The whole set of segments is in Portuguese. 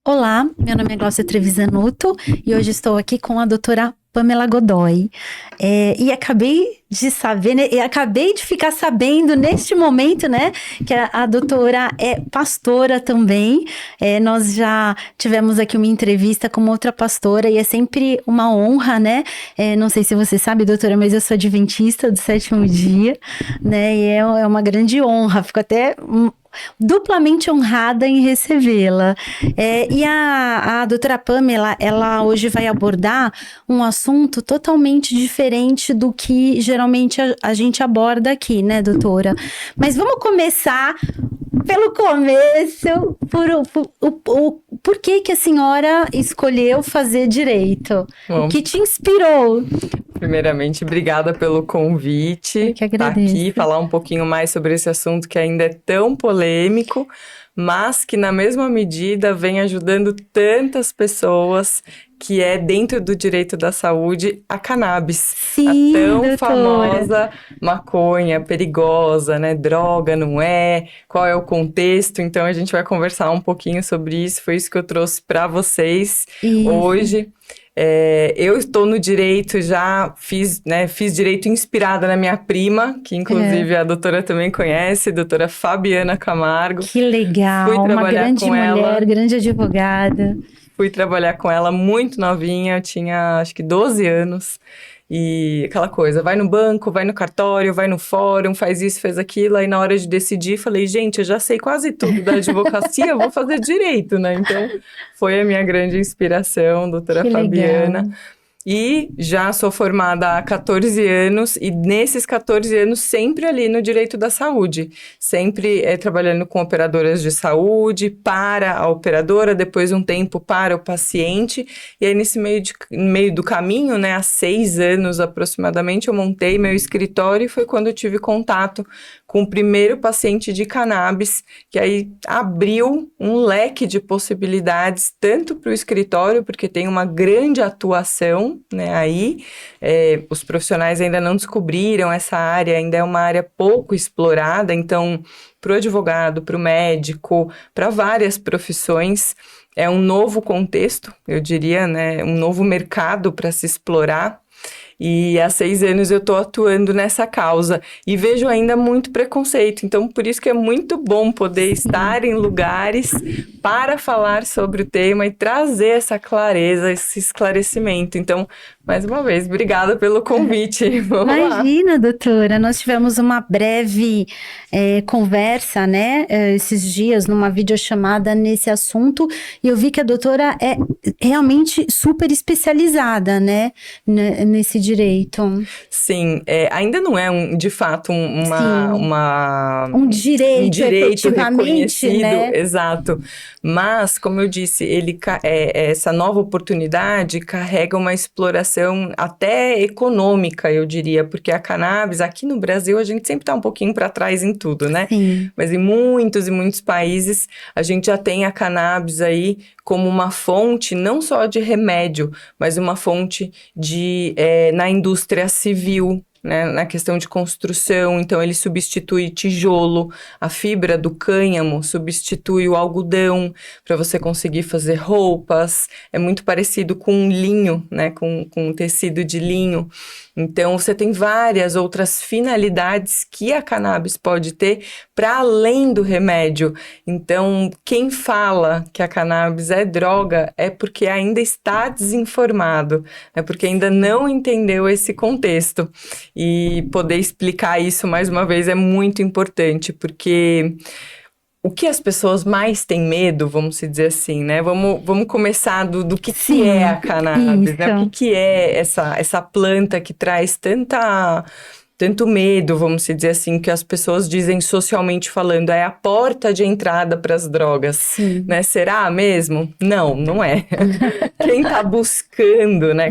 Olá, meu nome é Glaucia Trevisanuto e hoje estou aqui com a doutora Pamela Godoy. E acabei de saber, né, e acabei de ficar sabendo neste momento, né, que a doutora é pastora também. Nós já tivemos aqui uma entrevista com uma outra pastora e é sempre uma honra, né? Não sei se você sabe, doutora, mas eu sou adventista do sétimo dia, né? E é uma grande honra, fico até duplamente honrada em recebê-la. E a doutora Pamela, ela hoje vai abordar um assunto totalmente diferente do que geralmente a gente aborda aqui, né, doutora? Mas vamos começar pelo começo, por que a senhora escolheu fazer direito? Bom, O que te inspirou? primeiramente, obrigada pelo convite. Eu que Tá agradeço. aqui, falar um pouquinho mais sobre esse assunto que ainda é tão polêmico, mas que na mesma medida vem ajudando tantas pessoas, que é dentro do direito da saúde, a cannabis. Sim, A tão doutora. famosa maconha, perigosa, né? Droga, não é? Qual é o contexto? Então a gente vai conversar um pouquinho sobre isso. Foi isso que eu trouxe para vocês Isso. hoje. Eu estou no direito, já fiz direito inspirada na minha prima, que inclusive a doutora também conhece, doutora Fabiana Camargo. Que legal, Fui uma trabalhar grande com mulher, ela. grande advogada. Fui trabalhar com ela muito novinha, eu tinha acho que 12 anos. E aquela coisa, vai no banco, vai no cartório, vai no fórum, faz isso, faz aquilo. Aí na hora de decidir, falei, gente, eu já sei quase tudo da advocacia, eu vou fazer direito, né? Então, foi a minha grande inspiração, doutora Que Fabiana. legal. E já sou formada há 14 anos, e nesses 14 anos sempre ali no direito da saúde. Sempre trabalhando com operadoras de saúde, para a operadora, depois um tempo para o paciente. E aí nesse meio do caminho, né, há 6 anos aproximadamente, eu montei meu escritório e foi quando eu tive contato com o primeiro paciente de cannabis, que aí abriu um leque de possibilidades, tanto para o escritório, porque tem uma grande atuação, né, aí os profissionais ainda não descobriram essa área, ainda é uma área pouco explorada, então para o advogado, para o médico, para várias profissões, é um novo contexto, eu diria, né, um novo mercado para se explorar. E há 6 anos eu estou atuando nessa causa e vejo ainda muito preconceito. Então, por isso que é muito bom poder estar em lugares para falar sobre o tema e trazer essa clareza, esse esclarecimento. Então, mais uma vez, obrigada pelo convite. Vamos lá. Imagina, doutora, nós tivemos uma breve conversa, né, esses dias, numa videochamada nesse assunto, e eu vi que a doutora é realmente super especializada, né, nesse direito. Sim, ainda não é de fato Sim. um direito direito efetivamente, reconhecido, né? exato. Mas, como eu disse, essa nova oportunidade carrega uma exploração até econômica, eu diria, porque a cannabis, aqui no Brasil, a gente sempre está um pouquinho para trás em tudo, né? Sim. Mas em muitos e muitos países, a gente já tem a cannabis aí como uma fonte não só de remédio, mas uma fonte na indústria civil, né, na questão de construção. Então ele substitui tijolo, a fibra do cânhamo substitui o algodão para você conseguir fazer roupas. É muito parecido com linho, né, com tecido de linho. Então você tem várias outras finalidades que a cannabis pode ter para além do remédio. Então quem fala que a cannabis é droga é porque ainda está desinformado, é porque ainda não entendeu esse contexto. E poder explicar isso mais uma vez é muito importante, porque o que as pessoas mais têm medo, vamos dizer assim, né? Vamos começar do que é a cannabis, né? O que é essa planta que traz tanto medo, vamos dizer assim, que as pessoas dizem socialmente falando, é a porta de entrada para as drogas, Sim. né? Será mesmo? Não, não é. Quem está buscando, né?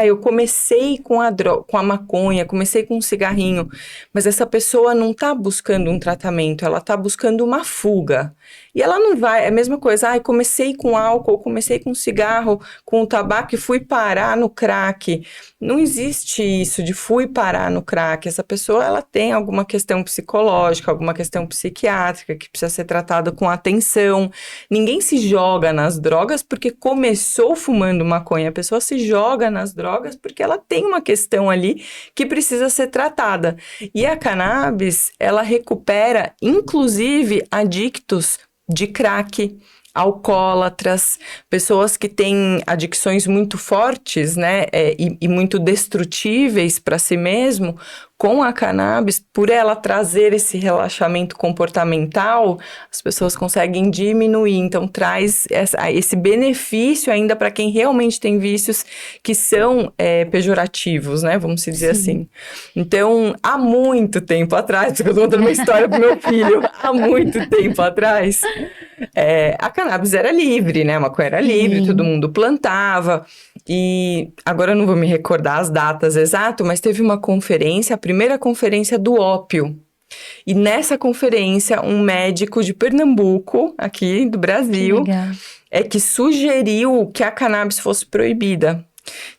Eu comecei com a maconha, comecei com um cigarrinho, mas essa pessoa não está buscando um tratamento, ela está buscando uma fuga. E ela não vai, é a mesma coisa, comecei com álcool, comecei com cigarro, com o tabaco e fui parar no crack. Não existe isso de fui parar no crack. Essa pessoa, ela tem alguma questão psicológica, alguma questão psiquiátrica que precisa ser tratada com atenção. Ninguém se joga nas drogas porque começou fumando maconha. A pessoa se joga nas drogas porque ela tem uma questão ali que precisa ser tratada. E a cannabis, ela recupera, inclusive, adictos de crack, alcoólatras, pessoas que têm adicções muito fortes, né, e muito destrutíveis para si mesmo. Com a cannabis, por ela trazer esse relaxamento comportamental, as pessoas conseguem diminuir. Então, traz esse benefício ainda para quem realmente tem vícios que são pejorativos, né? Vamos dizer assim. Então, há muito tempo atrás, porque eu estou contando uma história pro meu filho, há muito tempo atrás, a cannabis era livre, né? A maconha era livre, todo mundo plantava. E agora eu não vou me recordar as datas exatas, mas teve uma conferência, a primeira conferência do ópio. E nessa conferência, um médico de Pernambuco, aqui do Brasil, que sugeriu que a cannabis fosse proibida.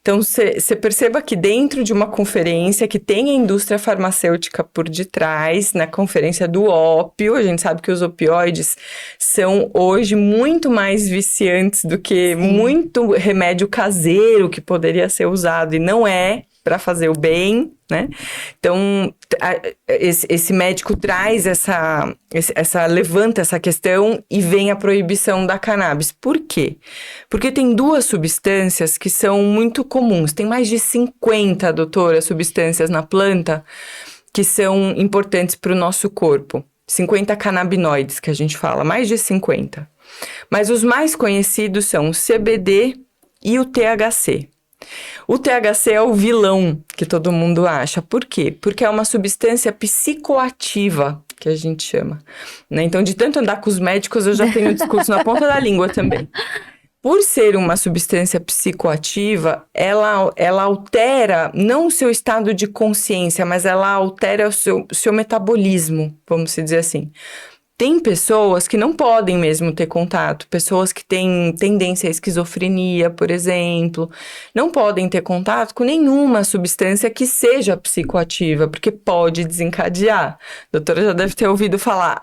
Então, você perceba que dentro de uma conferência que tem a indústria farmacêutica por detrás, na conferência do ópio, a gente sabe que os opioides são hoje muito mais viciantes do que muito remédio caseiro que poderia ser usado e não é para fazer o bem, né? Então, esse médico traz levanta essa questão e vem a proibição da cannabis. Por quê? Porque tem duas substâncias que são muito comuns. Tem mais de 50, doutora, substâncias na planta que são importantes para o nosso corpo. 50 canabinoides que a gente fala, mais de 50. Mas os mais conhecidos são o CBD e o THC. O THC é o vilão que todo mundo acha. Por quê? Porque é uma substância psicoativa, que a gente chama, né? Então, de tanto andar com os médicos, eu já tenho discurso na ponta da língua também. Por ser uma substância psicoativa, ela altera não o seu estado de consciência, mas ela altera o seu metabolismo, vamos dizer assim. Tem pessoas que não podem mesmo ter contato, pessoas que têm tendência à esquizofrenia, por exemplo, não podem ter contato com nenhuma substância que seja psicoativa, porque pode desencadear. A doutora já deve ter ouvido falar,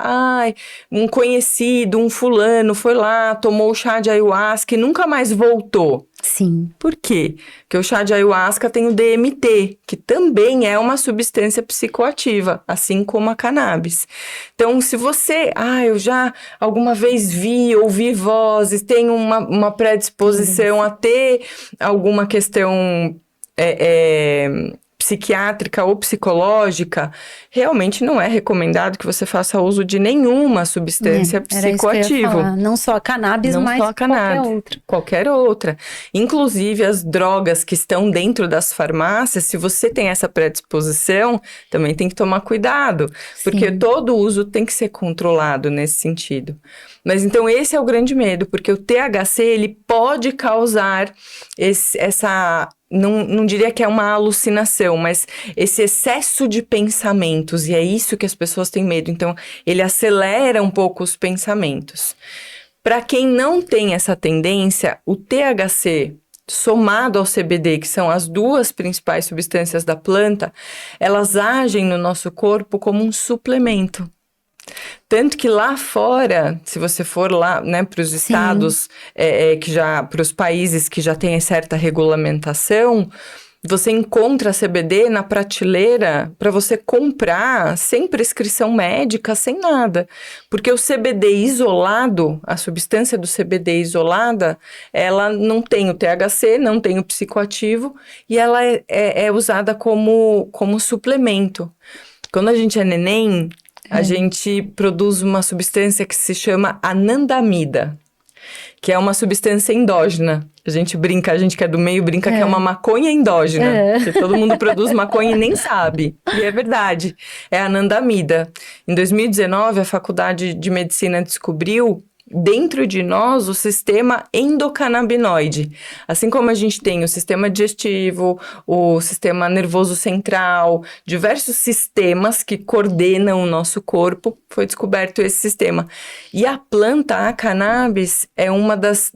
um conhecido, um fulano foi lá, tomou o chá de ayahuasca e nunca mais voltou. Sim. Por quê? Porque o chá de ayahuasca tem o DMT, que também é uma substância psicoativa, assim como a cannabis. Então, se você, eu já alguma vez ouvi vozes, tenho uma predisposição a ter alguma questão psiquiátrica ou psicológica, realmente não é recomendado que você faça uso de nenhuma substância psicoativa. Não só a cannabis, mas qualquer outra. Qualquer outra. Inclusive as drogas que estão dentro das farmácias, se você tem essa predisposição, também tem que tomar cuidado, porque todo uso tem que ser controlado nesse sentido. Mas então esse é o grande medo, porque o THC ele pode causar não diria que é uma alucinação, mas esse excesso de pensamentos, e é isso que as pessoas têm medo. Então, ele acelera um pouco os pensamentos. Para quem não tem essa tendência, o THC, somado ao CBD, que são as duas principais substâncias da planta, elas agem no nosso corpo como um suplemento. Tanto que lá fora, se você for lá, né, para os estados, para os países que já têm certa regulamentação, você encontra CBD na prateleira para você comprar sem prescrição médica, sem nada. Porque o CBD isolado, a substância do CBD isolada, ela não tem o THC, não tem o psicoativo e ela é usada como suplemento. Quando a gente é neném, a gente produz uma substância que se chama anandamida, que é uma substância endógena. A gente que é do meio, brinca que é uma maconha endógena. Que todo mundo produz maconha e nem sabe. E é verdade, é a anandamida. Em 2019, a Faculdade de Medicina descobriu dentro de nós o sistema endocannabinoide. Assim como a gente tem o sistema digestivo, o sistema nervoso central, diversos sistemas que coordenam o nosso corpo, foi descoberto esse sistema. E a planta, a cannabis, é uma das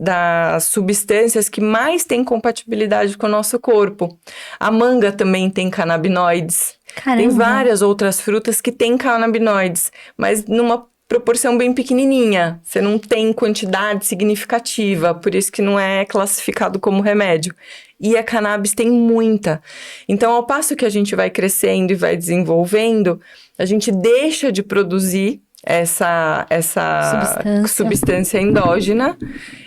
substâncias que mais tem compatibilidade com o nosso corpo. A manga também tem canabinoides. Caramba. Tem várias outras frutas que têm canabinoides, mas numa proporção bem pequenininha. Você não tem quantidade significativa, por isso que não é classificado como remédio. E a cannabis tem muita. Então, ao passo que a gente vai crescendo e vai desenvolvendo, a gente deixa de produzir essa substância endógena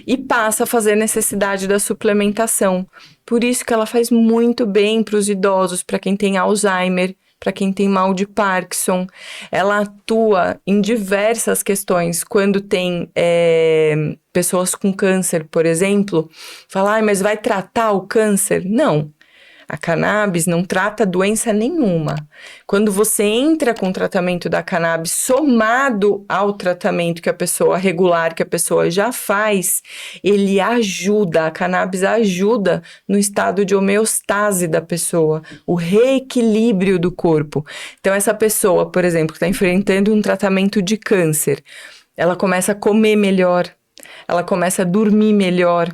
e passa a fazer necessidade da suplementação. Por isso que ela faz muito bem para os idosos, para quem tem Alzheimer, para quem tem mal de Parkinson. Ela atua em diversas questões. Quando tem pessoas com câncer, por exemplo, fala, mas vai tratar o câncer? Não. A cannabis não trata doença nenhuma. Quando você entra com o tratamento da cannabis somado ao tratamento que a pessoa regular, que a pessoa já faz, ele ajuda, a cannabis ajuda no estado de homeostase da pessoa, o reequilíbrio do corpo. Então, essa pessoa, por exemplo, que está enfrentando um tratamento de câncer, ela começa a comer melhor, ela começa a dormir melhor,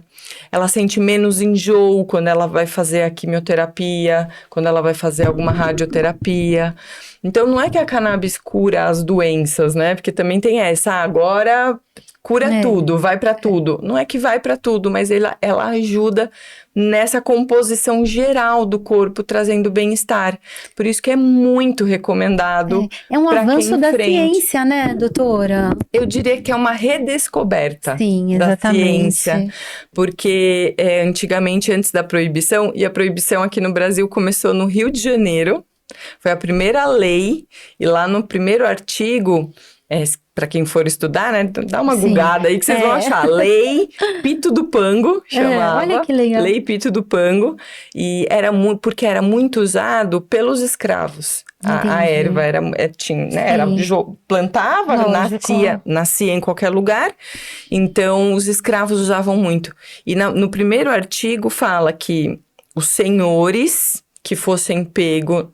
ela sente menos enjoo quando ela vai fazer a quimioterapia, quando ela vai fazer alguma radioterapia. Então, não é que a cannabis cura as doenças, né? Porque também tem essa, agora cura tudo, vai para tudo. Não é que vai para tudo, mas ela ajuda nessa composição geral do corpo, trazendo bem-estar. Por isso que é muito recomendado. É um avanço da ciência, né, doutora? Eu diria que é uma redescoberta da exatamente. ciência. Porque antigamente, antes da proibição, e a proibição aqui no Brasil começou no Rio de Janeiro, foi a primeira lei, e lá no primeiro artigo, para quem for estudar, né, dá uma googada aí que vocês vão achar. Lei Pito do Pango, chamava. Olha que legal. Lei Pito do Pango. E porque era muito usado pelos escravos. A erva plantava, nascia em qualquer lugar. Então, os escravos usavam muito. E no primeiro artigo fala que os senhores que fossem pegos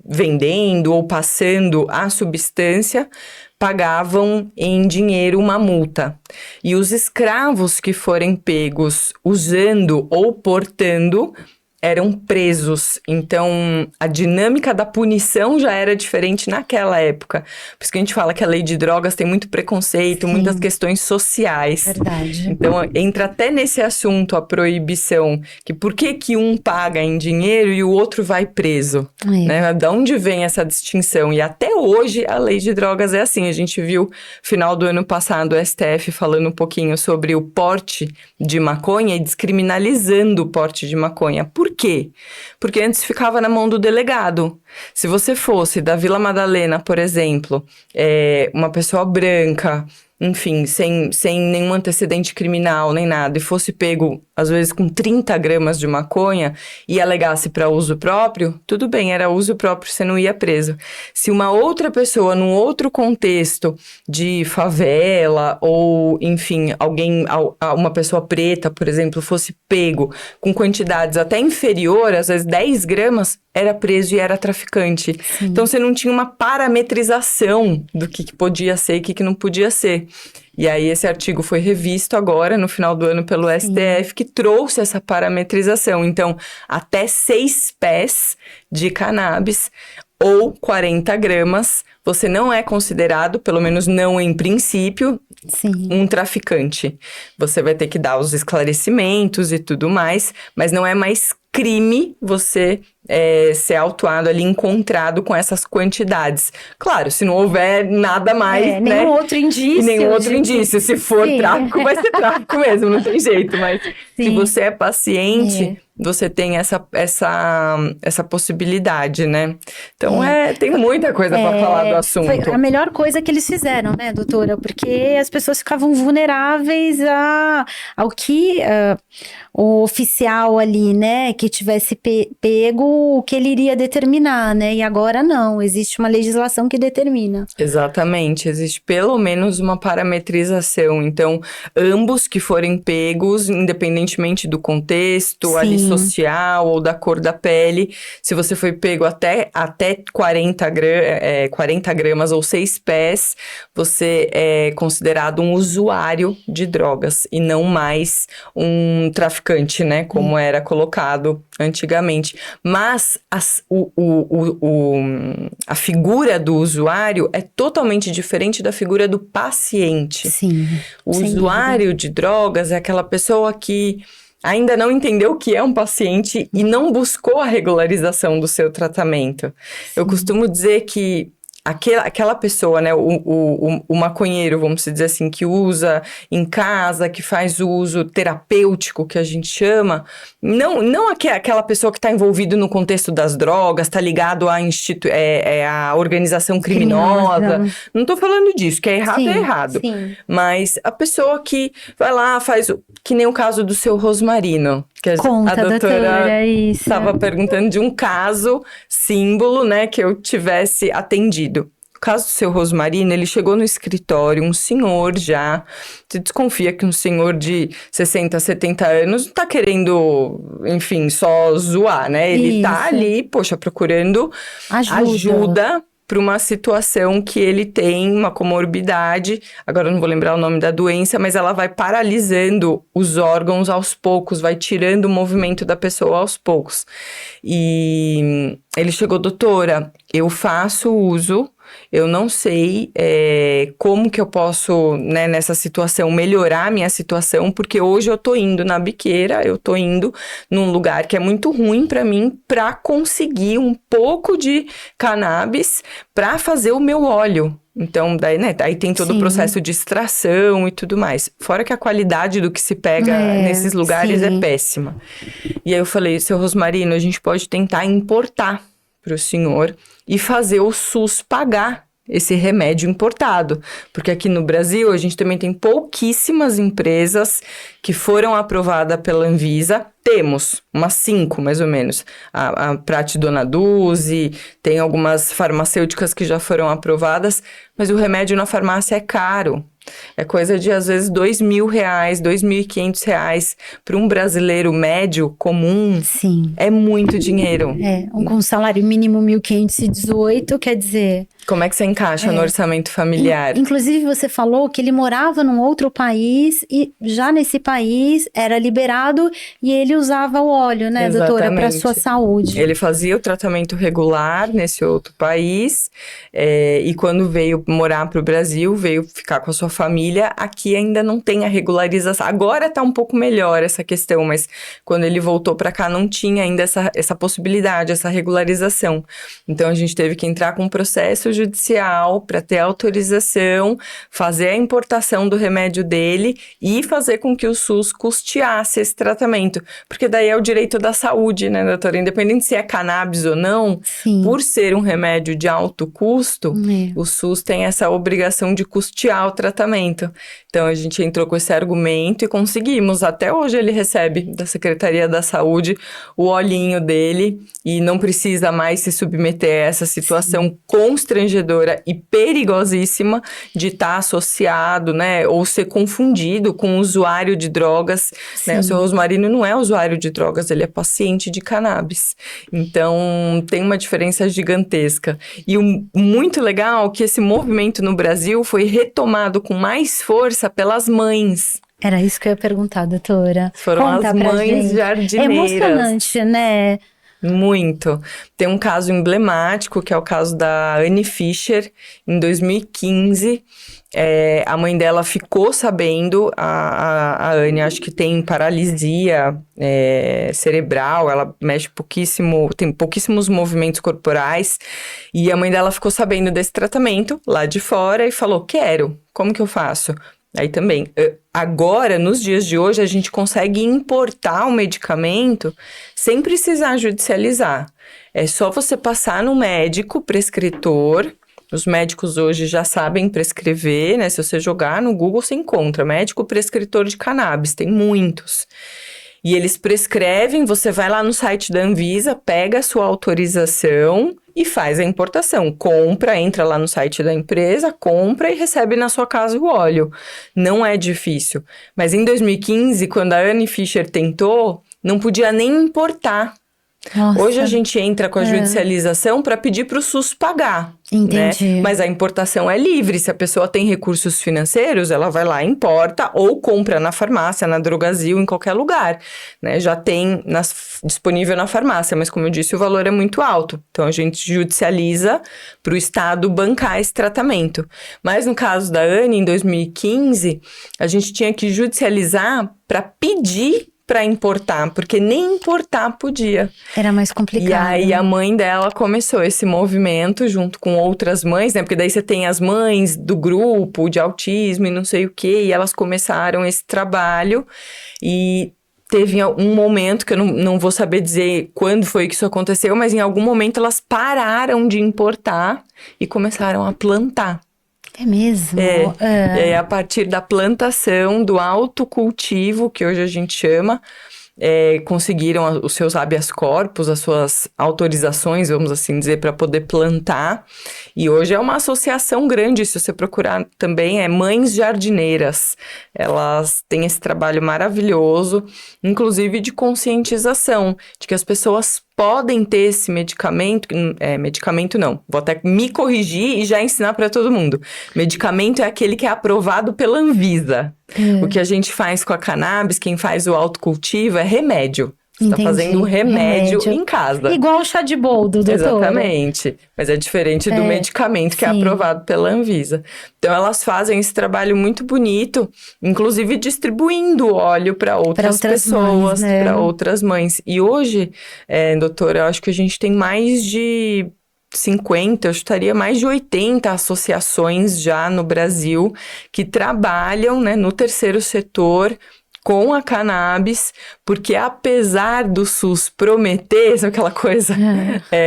vendendo ou passando a substância pagavam em dinheiro uma multa. E os escravos que forem pegos usando ou portando eram presos. Então, a dinâmica da punição já era diferente naquela época. Por isso que a gente fala que a lei de drogas tem muito preconceito, muitas questões sociais. Verdade. Então, entra até nesse assunto a proibição, que por que um paga em dinheiro e o outro vai preso? Né? Da onde vem essa distinção? E até hoje a lei de drogas é assim. A gente viu, final do ano passado, o STF falando um pouquinho sobre o porte de maconha e descriminalizando o porte de maconha. Por quê? Porque antes ficava na mão do delegado. Se você fosse da Vila Madalena, por exemplo, uma pessoa branca, enfim, sem nenhum antecedente criminal, nem nada, e fosse pego, às vezes, com 30 gramas de maconha e alegasse para uso próprio, tudo bem, era uso próprio, você não ia preso. Se uma outra pessoa, num outro contexto de favela, ou, enfim, uma pessoa preta, por exemplo, fosse pego com quantidades até inferior, às vezes 10 gramas, era preso e era traficante. Sim. Então, você não tinha uma parametrização do que podia ser e o que não podia ser. E aí, esse artigo foi revisto agora, no final do ano, pelo STF, que trouxe essa parametrização. Então, até 6 pés de cannabis ou 40 gramas, você não é considerado, pelo menos não em princípio, um traficante. Você vai ter que dar os esclarecimentos e tudo mais, mas não é mais crime você ser autuado ali, encontrado com essas quantidades. Claro, se não houver nada mais, né? Nenhum outro indício. E nenhum outro indício. Se for tráfico, vai ser tráfico mesmo, não tem jeito. Mas se você é paciente, você tem essa possibilidade, né? Então, tem muita coisa para falar do assunto. Foi a melhor coisa que eles fizeram, né, doutora? Porque as pessoas ficavam vulneráveis ao que o oficial ali, né, que tivesse pego o que ele iria determinar, né? E agora não, existe uma legislação que determina. Exatamente, existe pelo menos uma parametrização. Então, ambos que forem pegos, independentemente do contexto ali social ou da cor da pele, se você foi pego até 40 gramas ou 6 pés, você é considerado um usuário de drogas e não mais um traficante, né? Como era colocado antigamente. Mas a figura do usuário é totalmente diferente da figura do paciente. Sim. O usuário de drogas é aquela pessoa que ainda não entendeu o que é um paciente e não buscou a regularização do seu tratamento. Sim. Eu costumo dizer que aquela pessoa, né, o maconheiro, vamos dizer assim, que usa em casa, que faz o uso terapêutico, que a gente chama, não aquela pessoa que está envolvida no contexto das drogas, está ligado à organização criminosa. Não estou falando disso, que é errado, é errado. Sim. Mas a pessoa que vai lá, faz, que nem o caso do seu Rosmarino, que a doutora estava perguntando de um caso símbolo, né, que eu tivesse atendido. O caso do seu Rosmarino, ele chegou no escritório, um senhor já, você desconfia que um senhor de 60, 70 anos não tá querendo, enfim, só zoar, né? Ele tá ali, poxa, procurando ajuda para uma situação que ele tem uma comorbidade, agora eu não vou lembrar o nome da doença, mas ela vai paralisando os órgãos aos poucos, vai tirando o movimento da pessoa aos poucos. E ele chegou, doutora, eu faço uso, eu não sei como que eu posso, né, nessa situação, melhorar a minha situação, porque hoje eu tô indo na biqueira, eu tô indo num lugar que é muito ruim para mim, para conseguir um pouco de cannabis para fazer o meu óleo. Então, daí, né, aí tem todo o processo de extração e tudo mais. Fora que a qualidade do que se pega nesses lugares é péssima. E aí eu falei, seu Rosmarino, a gente pode tentar importar para o senhor e fazer o SUS pagar esse remédio importado. Porque aqui no Brasil, a gente também tem pouquíssimas empresas que foram aprovadas pela Anvisa. Temos umas 5, mais ou menos. A Prate Dona Duzi, tem algumas farmacêuticas que já foram aprovadas, mas o remédio na farmácia é caro. É coisa de, às vezes, R$2.000, R$2.500 para um brasileiro médio comum. Sim. É muito dinheiro. Com salário mínimo 1.518, quer dizer... Como é que você encaixa no orçamento familiar? Inclusive, você falou que ele morava num outro país e já nesse país era liberado e ele usava o óleo, né, doutora, para sua saúde. Ele fazia o tratamento regular nesse outro país e quando veio morar para o Brasil, veio ficar com a sua família, aqui ainda não tem a regularização. Agora tá um pouco melhor essa questão, mas quando ele voltou para cá não tinha ainda essa possibilidade, essa regularização. Então a gente teve que entrar com um processo judicial para ter autorização, fazer a importação do remédio dele e fazer com que o SUS custeasse esse tratamento. Porque daí é o direito da saúde, né, doutora? Independente se é cannabis ou não, por ser um remédio de alto custo, o SUS tem essa obrigação de custear o tratamento. Então, a gente entrou com esse argumento e conseguimos. Até hoje ele recebe da Secretaria da Saúde o olhinho dele e não precisa mais se submeter a essa situação constrangedora e perigosíssima de estar associado, né, ou ser confundido com um usuário de drogas, né? O seu Rosmarino não é usuário de drogas, ele é paciente de cannabis. Então, tem uma diferença gigantesca. E o muito legal é que esse movimento no Brasil foi retomado com mais força pelas mães. Era isso que eu ia perguntar, doutora. Foram as mães jardineiras. É emocionante, né? Muito. Tem um caso emblemático, que é o caso da Anne Fischer, em 2015. A mãe dela ficou sabendo, a Anne acho que tem paralisia cerebral, ela mexe pouquíssimo, tem pouquíssimos movimentos corporais, e a mãe dela ficou sabendo desse tratamento lá de fora e falou, quero, como que eu faço? Aí também, agora, nos dias de hoje, a gente consegue importar o medicamento sem precisar judicializar. É só você passar no médico prescritor. Os médicos hoje já sabem prescrever, né? Se você jogar no Google, você encontra médico prescritor de cannabis, tem muitos. E eles prescrevem, você vai lá no site da Anvisa, pega a sua autorização e faz a importação. Compra, entra lá no site da empresa, compra e recebe na sua casa o óleo. Não é difícil. Mas em 2015, quando a Anne Fischer tentou, não podia nem importar. Nossa. Hoje a gente entra com a judicialização para pedir para o SUS pagar. Entendi. Né? Mas a importação é livre. Se a pessoa tem recursos financeiros, ela vai lá, importa ou compra na farmácia, na Drogasil, em qualquer lugar. Né? Já tem disponível na farmácia, mas como eu disse, o valor é muito alto. Então a gente judicializa para o Estado bancar esse tratamento. Mas no caso da Anne, em 2015, a gente tinha que judicializar para pedir para importar, porque nem importar podia. Era mais complicado. E aí a mãe dela começou esse movimento junto com outras mães, né? Porque daí você tem as mães do grupo de autismo e não sei o quê, e elas começaram esse trabalho e teve um momento que eu não vou saber dizer quando foi que isso aconteceu, mas em algum momento elas pararam de importar e começaram a plantar. É mesmo? É a partir da plantação, do autocultivo, que hoje a gente chama, conseguiram os seus habeas corpus, as suas autorizações, vamos assim dizer, para poder plantar. E hoje é uma associação grande, se você procurar também, Mães Jardineiras. Elas têm esse trabalho maravilhoso, inclusive de conscientização, de que as pessoas podem ter esse medicamento, medicamento não, vou até me corrigir e já ensinar para todo mundo. Medicamento é aquele que é aprovado pela Anvisa. O que a gente faz com a cannabis, quem faz o autocultivo é remédio. Você está fazendo um remédio em casa. Igual o chá de boldo, doutora. Exatamente. Mas é diferente do medicamento que é aprovado pela Anvisa. Então, elas fazem esse trabalho muito bonito, inclusive distribuindo óleo para outras pessoas, para outras mães. E hoje, doutora, eu acho que a gente tem mais de 50, eu estaria mais de 80 associações já no Brasil que trabalham, né, no terceiro setor com a cannabis, porque apesar do SUS prometer, sabe aquela coisa,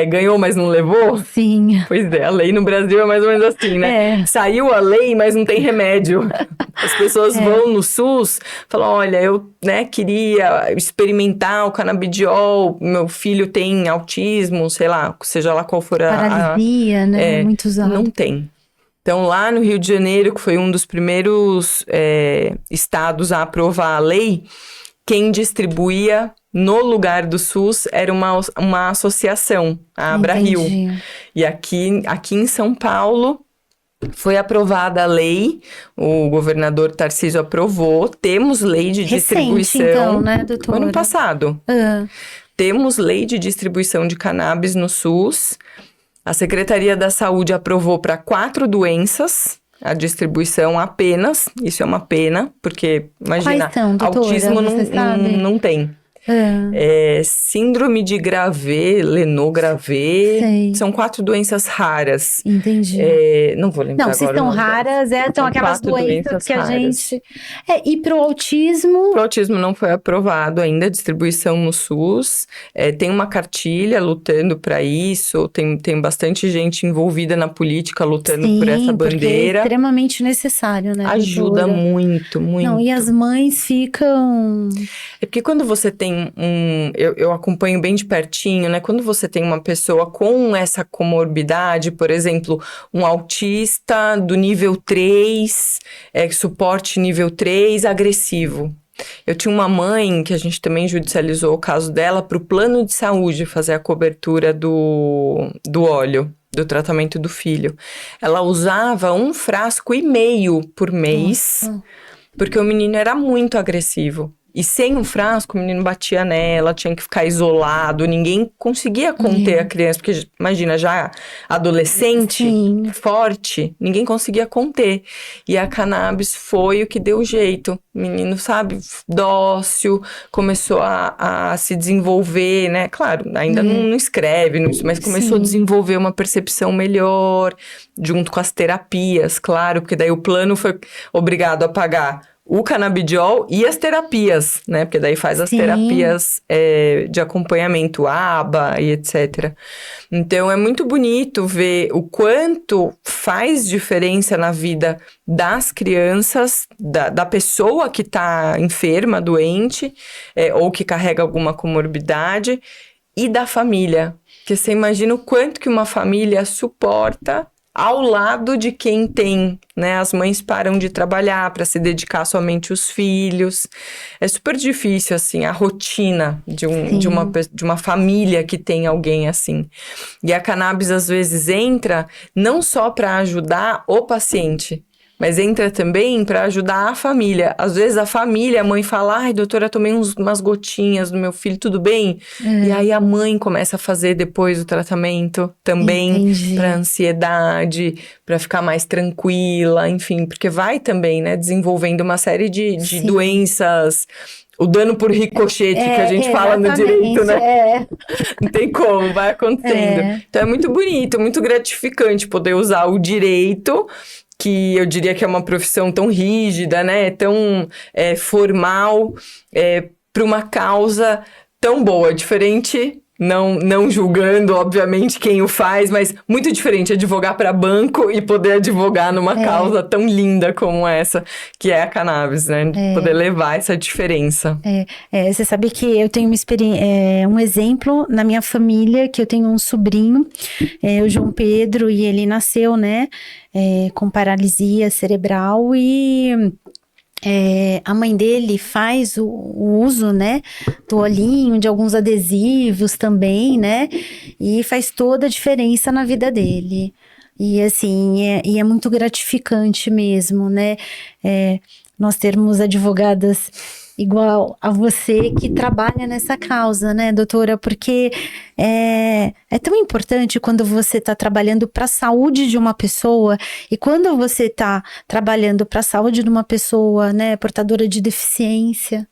ganhou, mas não levou? Sim. Pois é, a lei no Brasil é mais ou menos assim, né? Saiu a lei, mas não tem remédio. As pessoas vão no SUS, falam, olha, eu queria experimentar o canabidiol, meu filho tem autismo, sei lá, seja lá qual for paralisia, né? Muito usado. Não tem. Então, lá no Rio de Janeiro, que foi um dos primeiros estados a aprovar a lei, quem distribuía no lugar do SUS era uma associação, a Abrario. E aqui em São Paulo foi aprovada a lei, o governador Tarcísio aprovou, temos lei de distribuição. Então, né, doutora? Ano passado. Temos lei de distribuição de cannabis no SUS. A Secretaria da Saúde aprovou para 4 doenças a distribuição apenas. Isso é uma pena, porque, imagina, quais são, doutora? Autismo não tem. Síndrome de Dravet, Lennox-Gastaut, são 4 doenças raras. Entendi. Não vou lembrar agora. Não, se são raras, são aquelas doenças que raras. A gente... E pro autismo? Pro autismo não foi aprovado ainda a distribuição no SUS. Tem uma cartilha lutando para isso, tem bastante gente envolvida na política lutando por essa bandeira. É extremamente necessário, né? Ajuda muito, muito. Não, e as mães ficam... É porque quando você tem eu acompanho bem de pertinho, né? Quando você tem uma pessoa com essa comorbidade, por exemplo, um autista do nível 3, suporte nível 3, agressivo. Eu tinha uma mãe que a gente também judicializou o caso dela para o plano de saúde fazer a cobertura do óleo, do tratamento do filho. Ela usava 1,5 frascos por mês, porque o menino era muito agressivo. E sem um frasco, o menino batia nela, tinha que ficar isolado, ninguém conseguia conter a criança, porque imagina, já adolescente, forte, ninguém conseguia conter. E a cannabis foi o que deu jeito. O menino, sabe, dócil, começou a se desenvolver, né? Claro, ainda não escreve, mas começou a desenvolver uma percepção melhor, junto com as terapias, claro, porque daí o plano foi obrigado a pagar o canabidiol e as terapias, né? Porque daí faz as Sim. terapias de acompanhamento, ABA e etc. Então, é muito bonito ver o quanto faz diferença na vida das crianças, da pessoa que está enferma, doente, ou que carrega alguma comorbidade, e da família. Porque você imagina o quanto que uma família suporta ao lado de quem tem, né? As mães param de trabalhar para se dedicar somente aos filhos. É super difícil, assim, a rotina de uma família que tem alguém assim. E a cannabis, às vezes, entra não só para ajudar o paciente, mas entra também para ajudar a família. Às vezes a família, a mãe fala, ai, doutora, tomei umas gotinhas do meu filho, tudo bem? E aí a mãe começa a fazer depois o tratamento também para ansiedade, para ficar mais tranquila, enfim, porque vai também, né, desenvolvendo uma série de doenças. O dano por ricochete que a gente fala no direito, né? Não tem como, vai acontecendo. Então é muito bonito, muito gratificante poder usar o direito, que eu diria que é uma profissão tão rígida, né? Tão formal, para uma causa tão boa, diferente. Não julgando, obviamente, quem o faz, mas muito diferente advogar para banco e poder advogar numa causa tão linda como essa, que é a cannabis, né? Poder levar essa diferença. Você sabe que eu tenho um exemplo na minha família, que eu tenho um sobrinho, o João Pedro, e ele nasceu, né, com paralisia cerebral e... a mãe dele faz o uso, né, do olhinho, de alguns adesivos também, né, e faz toda a diferença na vida dele. E assim, é muito gratificante mesmo, né, nós termos advogadas igual a você que trabalha nessa causa, né, doutora? Porque é tão importante quando você está trabalhando para a saúde de uma pessoa e quando você está trabalhando para a saúde de uma pessoa, né, portadora de deficiência,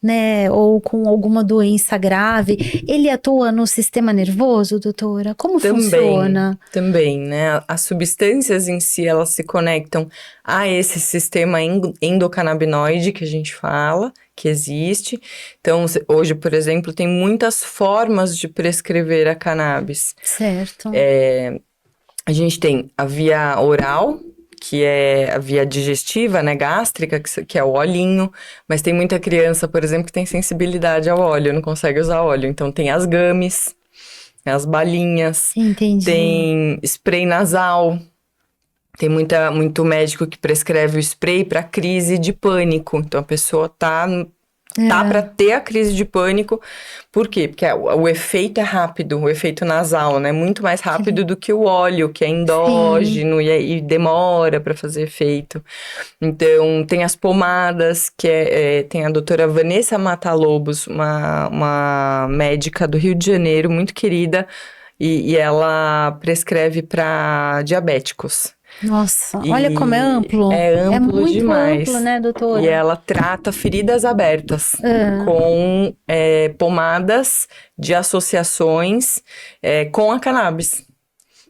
né, ou com alguma doença grave, ele atua no sistema nervoso, doutora? Como funciona? Também, né? As substâncias em si, elas se conectam a esse sistema endocannabinoide que a gente fala, que existe. Então, hoje, por exemplo, tem muitas formas de prescrever a cannabis. Certo. A gente tem a via oral, que é a via digestiva, né, gástrica, que é o olhinho, mas tem muita criança, por exemplo, que tem sensibilidade ao óleo, não consegue usar óleo, então tem as gummies, as balinhas. Entendi. Tem spray nasal, tem muito médico que prescreve o spray para crise de pânico, então a pessoa tá para ter a crise de pânico. Por quê? Porque o efeito é rápido, o efeito nasal, né? Muito mais rápido do que o óleo, que é endógeno e demora para fazer efeito. Então, tem as pomadas, que tem a doutora Vanessa Matalobos, uma médica do Rio de Janeiro, muito querida, e ela prescreve para diabéticos. Nossa, olha como é amplo. É amplo muito demais. amplo, né, doutora? E ela trata feridas abertas com pomadas de associações com a cannabis,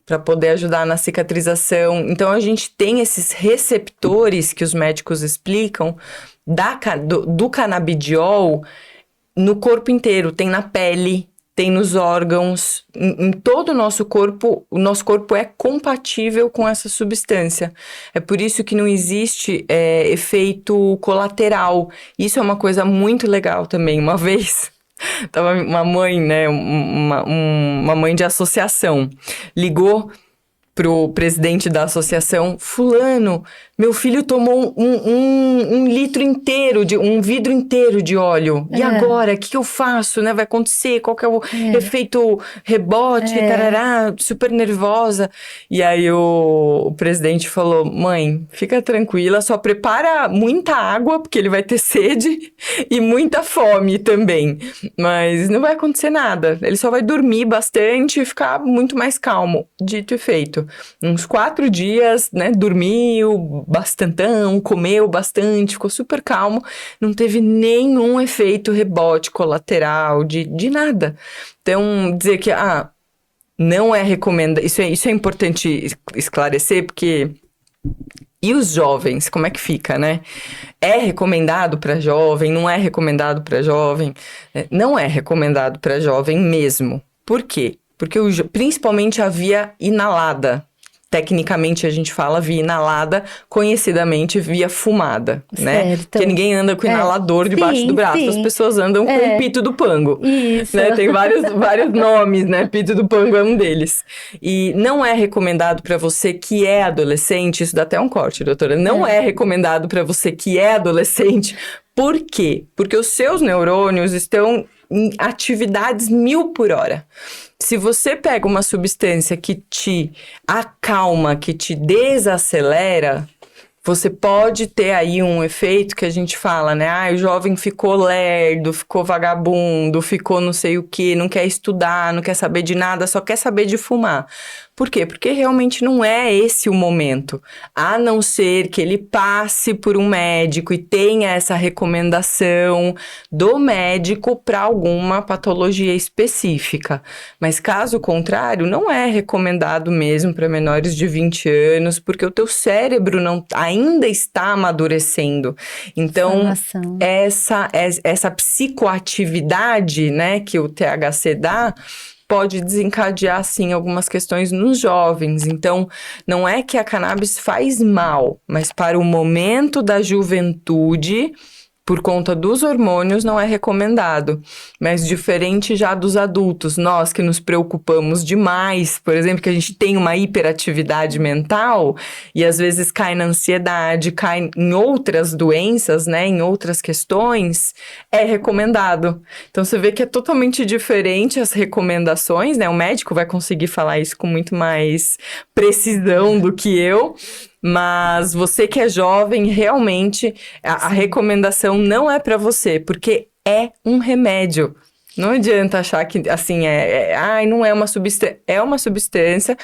para poder ajudar na cicatrização. Então, a gente tem esses receptores que os médicos explicam do canabidiol no corpo inteiro. Tem na pele, tem nos órgãos, em todo o nosso corpo é compatível com essa substância. É por isso que não existe efeito colateral. Isso é uma coisa muito legal também. Uma vez, tava uma mãe, né, uma mãe de associação, ligou pro presidente da associação: fulano, meu filho tomou um litro inteiro, um vidro inteiro de óleo. E agora, o que eu faço, né? Vai acontecer? Qual que é o efeito rebote? Tarará, super nervosa. E aí o presidente falou: mãe, fica tranquila, só prepara muita água, porque ele vai ter sede, e muita fome também. Mas não vai acontecer nada. Ele só vai dormir bastante e ficar muito mais calmo. Dito e feito. Uns 4 dias, né, dormiu bastantão, comeu bastante, ficou super calmo, não teve nenhum efeito rebote colateral de nada. Então, dizer que não é recomendado, isso é importante esclarecer, porque E os jovens, como é que fica, né? É recomendado para jovem? Não é recomendado para jovem? Não é recomendado para jovem mesmo. Por quê? Porque principalmente a via inalada. Tecnicamente a gente fala via inalada, conhecidamente via fumada, né? Certo. Porque ninguém anda com inalador debaixo do braço, sim. as pessoas andam com o pito do pango. Isso. Né? Tem vários nomes, né? Pito do pango é um deles. E não é recomendado para você que é adolescente, isso dá até um corte, doutora. Não é recomendado para você que é adolescente. Por quê? Porque os seus neurônios estão em atividades 1000 por hora. Se você pega uma substância que te acalma, que te desacelera, você pode ter aí um efeito que a gente fala, né? Ah, o jovem ficou lerdo, ficou vagabundo, ficou não sei o quê, não quer estudar, não quer saber de nada, só quer saber de fumar. Por quê? Porque realmente não é esse o momento. A não ser que ele passe por um médico e tenha essa recomendação do médico para alguma patologia específica. Mas caso contrário, não é recomendado mesmo para menores de 20 anos, porque o teu cérebro ainda está amadurecendo. Então, essa psicoatividade, né, que o THC dá, pode desencadear, sim, algumas questões nos jovens. Então, não é que a cannabis faz mal, mas para o momento da juventude, por conta dos hormônios, não é recomendado. Mas diferente já dos adultos, nós que nos preocupamos demais, por exemplo, que a gente tem uma hiperatividade mental e às vezes cai na ansiedade, cai em outras doenças, né, em outras questões, é recomendado. Então, você vê que é totalmente diferente as recomendações, né? O médico vai conseguir falar isso com muito mais precisão do que eu. Mas você que é jovem, realmente, a recomendação não é para você, porque é um remédio. Não adianta achar que, assim, não é uma substância. É uma substância,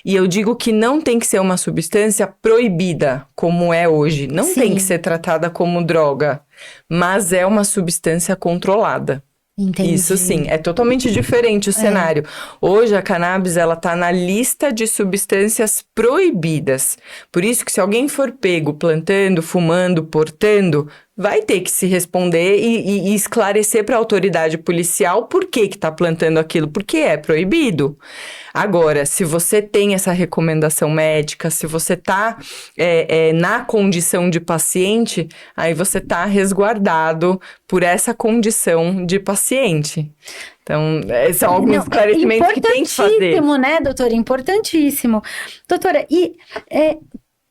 e eu digo que não tem que ser uma substância proibida, como é hoje. Não tem que ser tratada como droga, mas é uma substância controlada. Entendi. Isso sim, é totalmente diferente o cenário. Hoje a cannabis, ela tá na lista de substâncias proibidas. Por isso que se alguém for pego plantando, fumando, portando, vai ter que se responder e esclarecer para a autoridade policial por que tá plantando aquilo, porque é proibido. Agora, se você tem essa recomendação médica, se você tá na condição de paciente, aí você tá resguardado por essa condição de paciente. Então, são alguns esclarecimentos que tem que fazer. Importantíssimo, né, doutora? Importantíssimo. Doutora, e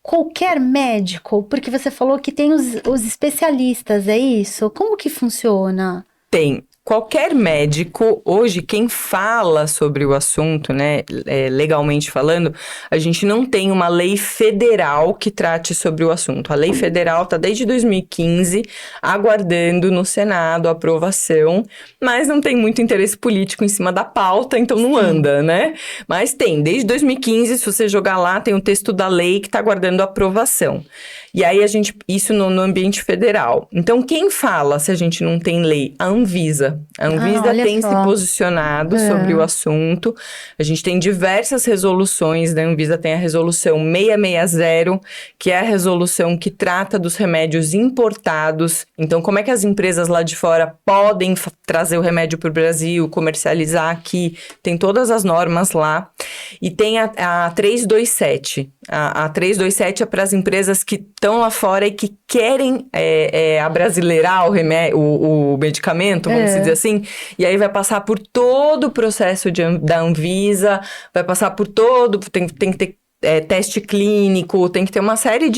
qualquer médico, porque você falou que tem os especialistas, é isso? Como que funciona? Tem. Qualquer médico, hoje, quem fala sobre o assunto, né, legalmente falando, a gente não tem uma lei federal que trate sobre o assunto. A lei federal está desde 2015 aguardando no Senado a aprovação, mas não tem muito interesse político em cima da pauta, então não anda, né? Mas tem, desde 2015, se você jogar lá, tem o texto da lei que está aguardando a aprovação. E aí, isso no ambiente federal. Então, quem fala se a gente não tem lei? A Anvisa. A Anvisa tem se posicionado sobre o assunto. A gente tem diversas resoluções, né? A Anvisa tem a resolução 660, que é a resolução que trata dos remédios importados. Então, como é que as empresas lá de fora podem trazer o remédio para o Brasil, comercializar aqui? Tem todas as normas lá. E tem a 327. A 327 é para as empresas que estão lá fora e que querem abrasileirar o medicamento, vamos dizer assim, e aí vai passar por todo o processo da Anvisa, vai passar por tem que ter teste clínico, tem que ter uma série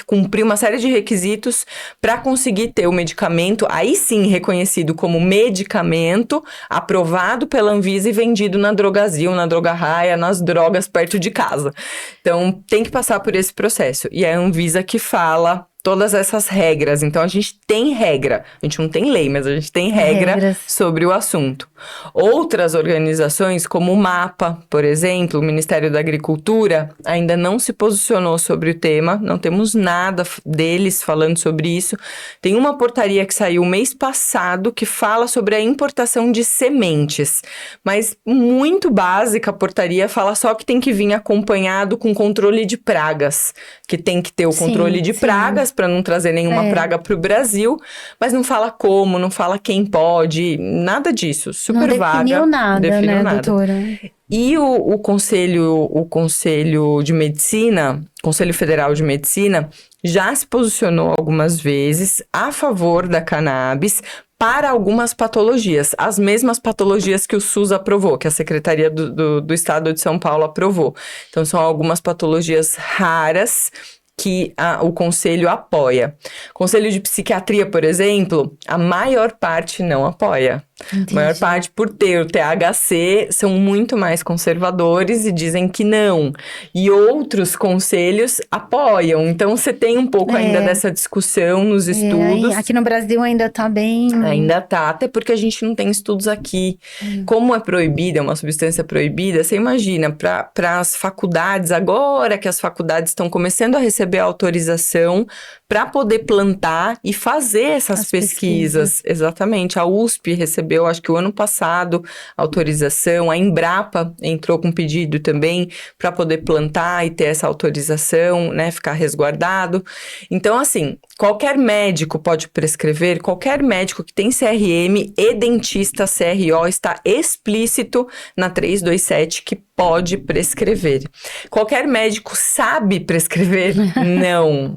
cumprir uma série de requisitos para conseguir ter o medicamento, aí sim reconhecido como medicamento, aprovado pela Anvisa e vendido na Drogasil, na Droga Raia, nas drogas perto de casa. Então, tem que passar por esse processo. E é a Anvisa que fala todas essas regras. Então, a gente tem regra. A gente não tem lei, mas a gente tem regra sobre o assunto. Outras organizações, como o MAPA, por exemplo, o Ministério da Agricultura, ainda não se posicionou sobre o tema. Não temos nada deles falando sobre isso. Tem uma portaria que saiu mês passado que fala sobre a importação de sementes. Mas muito básica a portaria, fala só que tem que vir acompanhado com controle de pragas. Que tem que ter o controle de pragas, para não trazer nenhuma praga para o Brasil, mas não fala como, não fala quem pode, nada disso, super não vaga. Definiu nada, doutora? E o Conselho de Medicina, Conselho Federal de Medicina, já se posicionou algumas vezes a favor da cannabis para algumas patologias, as mesmas patologias que o SUS aprovou, que a Secretaria do Estado de São Paulo aprovou. Então, são algumas patologias raras que o Conselho apoia. Conselho de Psiquiatria, por exemplo, a maior parte não apoia. Entendi. A maior parte, por ter o THC, são muito mais conservadores e dizem que não. E outros conselhos apoiam. Então, você tem um pouco ainda dessa discussão nos estudos. Aqui no Brasil ainda tá bem... Ainda tá, até porque a gente não tem estudos aqui. Como é proibida, é uma substância proibida, você imagina, para as faculdades, agora que as faculdades estão começando a receber a autorização para poder plantar e fazer essas pesquisas. Exatamente, a USP recebeu, acho que o ano passado, autorização, a Embrapa entrou com pedido também para poder plantar e ter essa autorização, né, ficar resguardado. Então, assim, qualquer médico pode prescrever, qualquer médico que tem CRM e dentista CRO está explícito na 327 que pode prescrever. Qualquer médico sabe prescrever?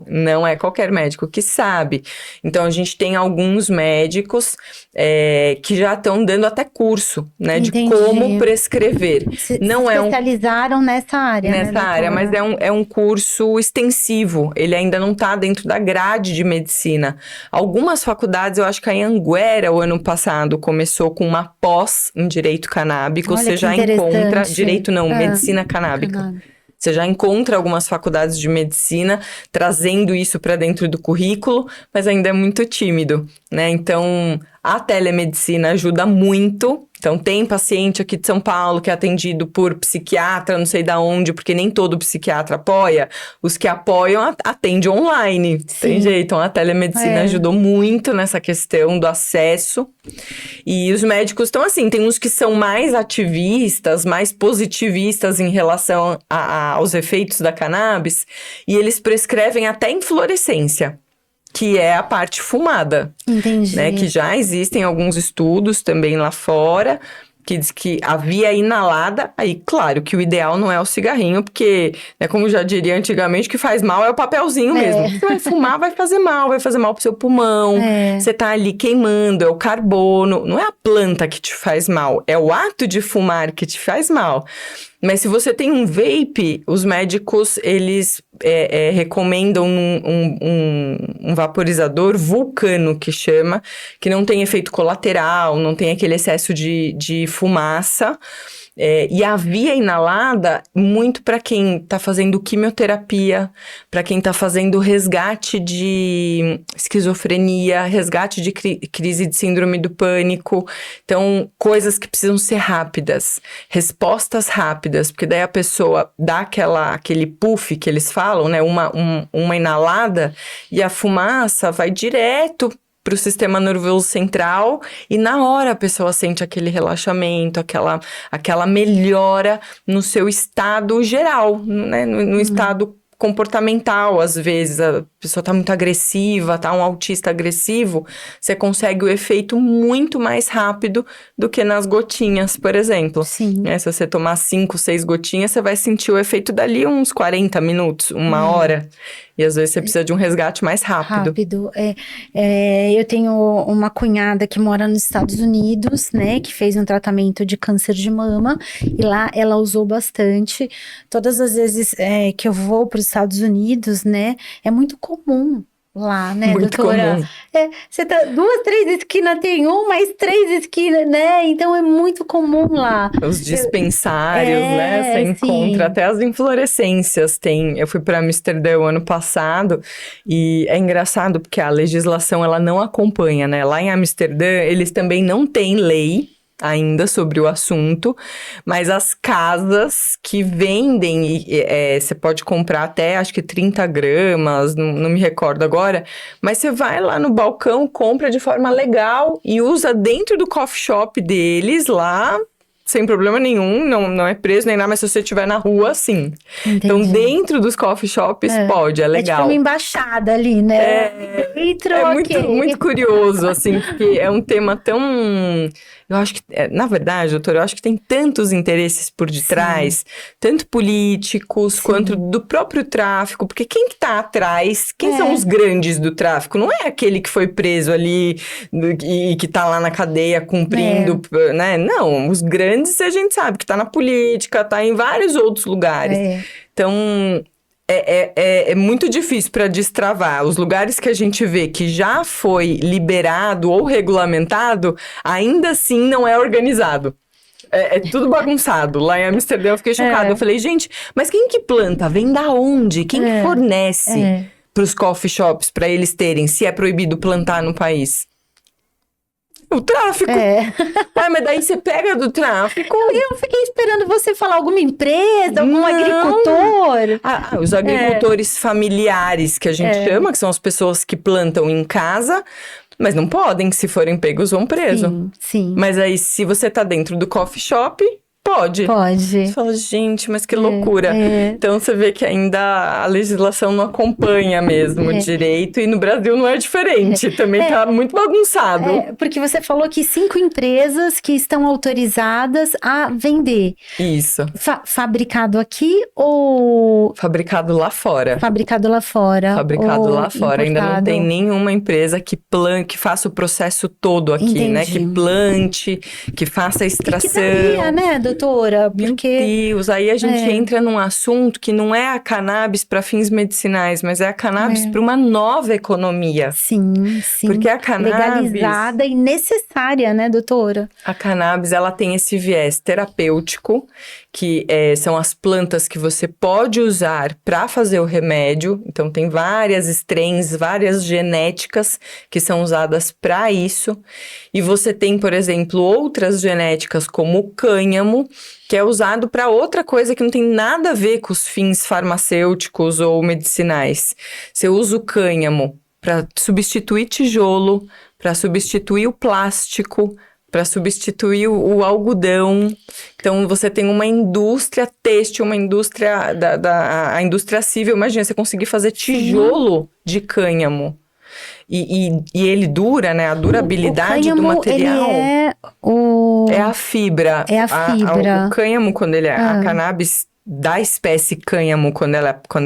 Não é qualquer médico que sabe. Então, a gente tem alguns médicos que já estão dando até curso, né, de como prescrever. Não especializaram nessa área, nessa área, mas é um curso extensivo. Ele ainda não está dentro da grade de medicina. Algumas faculdades, eu acho que a Anhanguera, o ano passado, começou com uma pós em direito canábico. Você já encontra... Direito não, medicina canábica. Você já encontra algumas faculdades de medicina trazendo isso para dentro do currículo, mas ainda é muito tímido, né? Então, a telemedicina ajuda muito. Então, tem paciente aqui de São Paulo que é atendido por psiquiatra, não sei de onde, porque nem todo psiquiatra apoia. Os que apoiam atendem online. Tem jeito. Então, a telemedicina ajudou muito nessa questão do acesso. E os médicos estão assim, tem uns que são mais ativistas, mais positivistas em relação aos efeitos da cannabis, e eles prescrevem até inflorescência, que é a parte fumada. Entendi. Né? Que já existem alguns estudos também lá fora, que diz que a via inalada, aí claro que o ideal não é o cigarrinho, porque, né, como já diria antigamente, o que faz mal é o papelzinho mesmo. Você vai fumar, vai fazer mal pro seu pulmão, você tá ali queimando, é o carbono, não é a planta que te faz mal, é o ato de fumar que te faz mal. Mas se você tem um vape, os médicos, eles recomendam um vaporizador Vulcano, que chama, que não tem efeito colateral, não tem aquele excesso de fumaça. E a via inalada, muito para quem está fazendo quimioterapia, para quem está fazendo resgate de esquizofrenia, resgate de crise de síndrome do pânico. Então, coisas que precisam ser rápidas, respostas rápidas, porque daí a pessoa dá aquele puff que eles falam, né? Uma inalada, e a fumaça vai direto para o sistema nervoso central, e na hora a pessoa sente aquele relaxamento, aquela melhora no seu estado geral, né? No estado comportamental. Às vezes a pessoa tá muito agressiva, tá um autista agressivo, você consegue o efeito muito mais rápido do que nas gotinhas, por exemplo. Sim. Se você tomar 5, 6 gotinhas, você vai sentir o efeito dali uns 40 minutos, 1 hora. E às vezes você precisa de um resgate mais rápido. Eu tenho uma cunhada que mora nos Estados Unidos, né? Que fez um tratamento de câncer de mama. E lá ela usou bastante. Todas as vezes que eu vou para os Estados Unidos, né? É muito comum lá, né, Muito doutora? comum. Você tá 2, 3 esquinas tem um, mais 3 esquinas, né? Então é muito comum lá. Os dispensários, né? Você encontra Sim. até as inflorescências. Eu fui para Amsterdã o ano passado e é engraçado porque a legislação ela não acompanha, né? Lá em Amsterdã eles também não têm lei ainda sobre o assunto, mas as casas que vendem, você pode comprar até acho que 30 gramas, não me recordo agora, mas você vai lá no balcão, compra de forma legal e usa dentro do coffee shop deles lá, sem problema nenhum, não é preso nem nada, mas se você estiver na rua, sim. Entendi. Então, dentro dos coffee shops, pode, é É legal. tipo uma embaixada ali, né? Dentro, É ok. muito curioso, assim, porque é um tema tão... Eu acho que, na verdade, doutora, eu acho que tem tantos interesses por detrás, tanto políticos quanto do próprio tráfico, porque quem que tá atrás, quem são os grandes do tráfico? Não é aquele que foi preso ali e que tá lá na cadeia cumprindo, né? Não, os grandes a gente sabe que tá na política, tá em vários outros lugares. Então... É muito difícil para destravar. Os lugares que a gente vê que já foi liberado ou regulamentado, ainda assim não é organizado. É tudo bagunçado. Lá em Amsterdã eu fiquei chocada. Eu falei, gente, mas quem que planta? Vem da onde? Quem que fornece para os coffee shops para eles terem, se é proibido plantar no país? O tráfico. Mas daí você pega do tráfico. Eu fiquei esperando você falar alguma empresa, algum agricultor. Os agricultores familiares, que a gente chama, que são as pessoas que plantam em casa, mas não podem, se forem pegos, vão preso. Sim. Mas aí, se você tá dentro do coffee shop, pode. Você fala, gente, mas que loucura. Então, você vê que ainda a legislação não acompanha mesmo o direito. E no Brasil não é diferente. Também tá muito bagunçado. Porque você falou que 5 empresas que estão autorizadas a vender. Isso. Fabricado aqui ou... Fabricado lá fora. Fabricado lá fora. Fabricado lá fora. Importado. Ainda não tem nenhuma empresa que faça o processo todo aqui, né? Que plante, que faça a extração. Que daria, né, doutora? Porque... Meu Deus, aí a gente entra num assunto que não é a cannabis para fins medicinais, mas é a cannabis para uma nova economia. Sim. Porque a cannabis... legalizada e necessária, né, doutora? A cannabis, ela tem esse viés terapêutico, que são as plantas que você pode usar para fazer o remédio. Então, tem várias strains, várias genéticas que são usadas para isso. E você tem, por exemplo, outras genéticas como o cânhamo, que é usado para outra coisa que não tem nada a ver com os fins farmacêuticos ou medicinais. Você usa o cânhamo para substituir tijolo, para substituir o plástico, para substituir o algodão. Então, você tem uma indústria têxtil, uma indústria, a indústria civil. Imagina, você conseguir fazer tijolo de cânhamo. E ele dura, né? A durabilidade do material... É a fibra. O cânhamo, quando ele a cannabis da espécie cânhamo, quando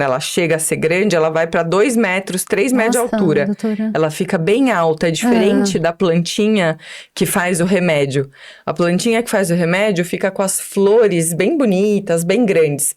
ela chega a ser grande, ela vai para 2 metros, 3 metros de altura. Doutora. Ela fica bem alta, é diferente da plantinha que faz o remédio. A plantinha que faz o remédio fica com as flores bem bonitas, bem grandes.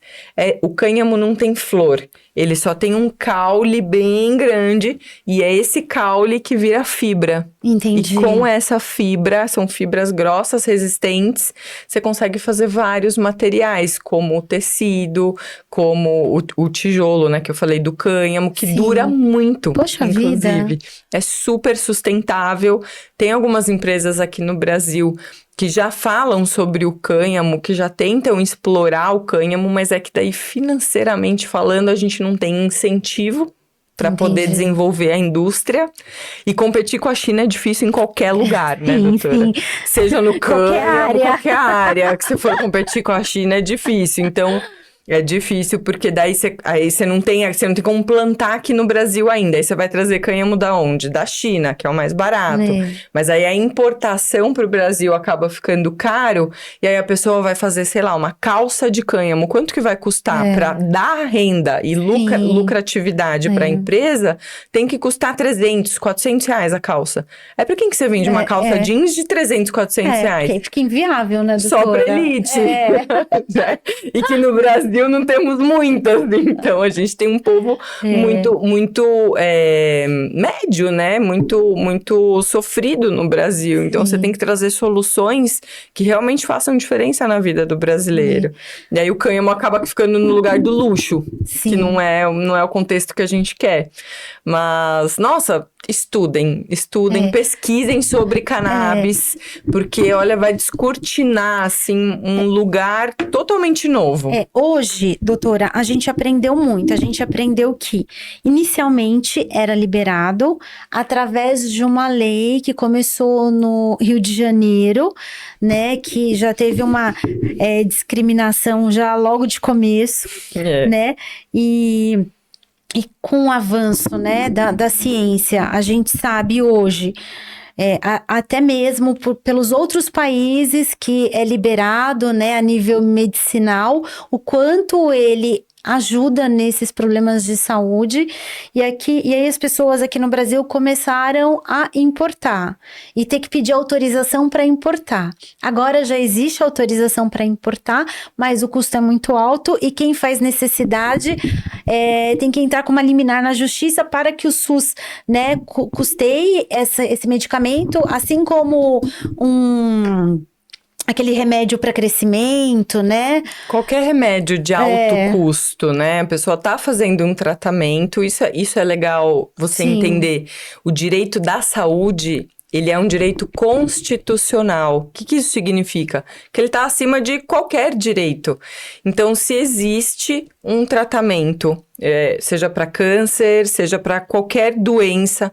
O cânhamo não tem flor. Ele só tem um caule bem grande e é esse caule que vira fibra. Entendi. E com essa fibra, são fibras grossas, resistentes, você consegue fazer vários materiais, como o tecido, como o tijolo, né, que eu falei do cânhamo, que dura muito, Poxa inclusive. vida. É super sustentável. Tem algumas empresas aqui no Brasil que já falam sobre o cânhamo, que já tentam explorar o cânhamo, mas é que daí, financeiramente falando, a gente não tem incentivo para poder desenvolver a indústria. E competir com a China é difícil em qualquer lugar, né, doutora? Sim. Seja no cânhamo, Qualquer área que você for competir com a China é difícil. Então, é difícil, porque daí você não tem como plantar aqui no Brasil ainda. Aí você vai trazer cânhamo da onde? Da China, que é o mais barato. Mas aí a importação para o Brasil acaba ficando caro, e aí a pessoa vai fazer, sei lá, uma calça de cânhamo. Quanto que vai custar para dar renda e lucratividade para a empresa? Tem que custar 300, 400 reais a calça. É para quem que você vende uma calça jeans de 300, 400 reais? Porque fica inviável, né, doutora? Só para elite. E que no Brasil Brasil não temos muitas, então a gente tem um povo muito médio, né? Muito sofrido no Brasil. Então você tem que trazer soluções que realmente façam diferença na vida do brasileiro. E aí o cânhamo acaba ficando no lugar do luxo, que não é o contexto que a gente quer. Mas, nossa, estudem, pesquisem sobre cannabis, porque, olha, vai descortinar, assim, um lugar totalmente novo. Hoje, doutora, a gente aprendeu muito. A gente aprendeu que, inicialmente, era liberado através de uma lei que começou no Rio de Janeiro, né, que já teve uma discriminação já logo de começo, né, e com o avanço, né, da ciência, a gente sabe hoje, até mesmo pelos outros países que é liberado, né, a nível medicinal, o quanto ele ajuda nesses problemas de saúde, e aí as pessoas aqui no Brasil começaram a importar e ter que pedir autorização para importar. Agora já existe autorização para importar, mas o custo é muito alto e quem faz necessidade tem que entrar com uma liminar na justiça para que o SUS, né, custeie esse medicamento, assim como aquele remédio para crescimento, né? Qualquer remédio de alto custo, né? A pessoa tá fazendo um tratamento, isso é legal você entender. O direito da saúde, ele é um direito constitucional. O que isso significa? Que ele tá acima de qualquer direito. Então, se existe um tratamento, seja para câncer, seja para qualquer doença,